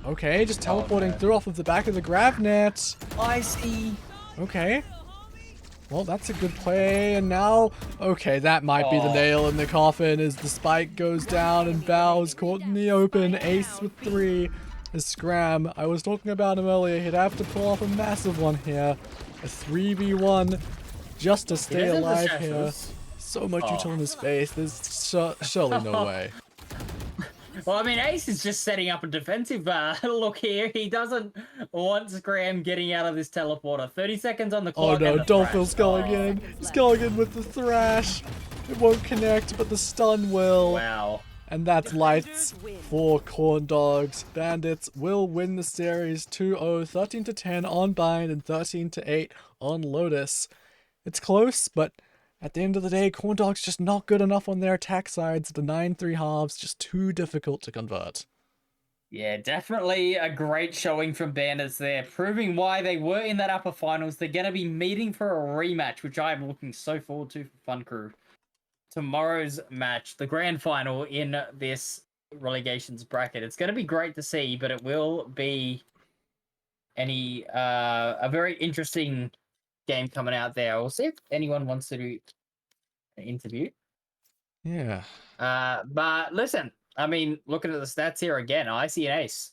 Okay, just teleporting through off of the back of the Gravnet. Icy. Okay. Well, that's a good play, and now... Okay, that might be the nail in the coffin as the spike goes down and Bow's caught in the open. Ace with 3 is Scram. I was talking about him earlier. He'd have to pull off a massive one here. A 3v1 just to stay alive here. So much util in his face. There's surely no way. Well, I mean, Ace is just setting up a defensive look here. He doesn't want Scram getting out of this teleporter. 30 seconds on the Oh clock. no, Dolphil's going in. He's going in with the Thrash. It won't connect, but the stun will. Wow. And that's lights for Corn Dogs. Bandits will win the series 2-0, 13-10 on Bind and 13-8 on Lotus. It's close, but at the end of the day, Corn Dogs just not good enough on their attack sides. The 9-3 halves just too difficult to convert. Yeah, definitely a great showing from Bandits there, proving why they were in that upper finals. They're going to be meeting for a rematch, which I am looking so forward to for Fun Crew. Tomorrow's match, the grand final in this relegations bracket. It's going to be great to see, but it will be a very interesting game coming out there. We'll see if anyone wants to do an interview. Yeah. But listen, I mean, looking at the stats here again, I see an ace.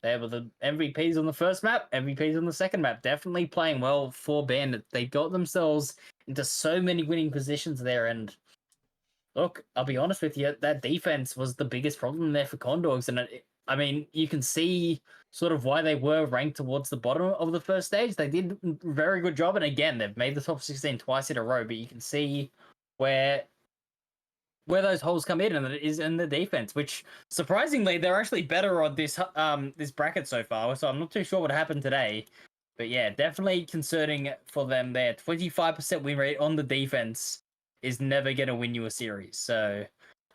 They were the MVPs on the first map, MVPs on the second map. Definitely playing well for Bandit. They got themselves into so many winning positions there. And look, I'll be honest with you, that defense was the biggest problem there for Condors. And I mean, you can see sort of why they were ranked towards the bottom of the first stage. They did a very good job. And again, they've made the top 16 twice in a row. But you can see where those holes come in, and it is in the defense, which surprisingly they're actually better on this this bracket so far. So I'm not too sure what happened today, but yeah, definitely concerning for them there. 25% win rate on the defense is never going to win you a series. So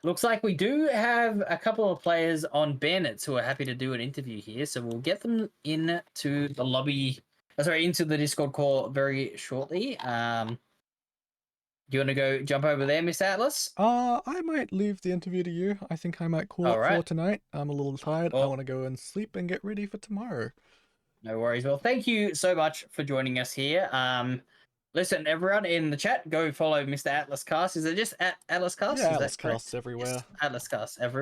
looks like we do have a couple of players on Bandits who are happy to do an interview here. So we'll get them into the lobby, into the Discord call very shortly. Do you want to go jump over there, Mr. Atlas? I might leave the interview to you. I think I might call it for tonight. I'm a little tired. I want to go and sleep and get ready for tomorrow. No worries. Well, thank you so much for joining us here. Listen, everyone in the chat, go follow Mr. Atlas Cast. Is it just Atlas Cast? Yeah, Atlas Cast everywhere. Yes, Atlas Cast everywhere.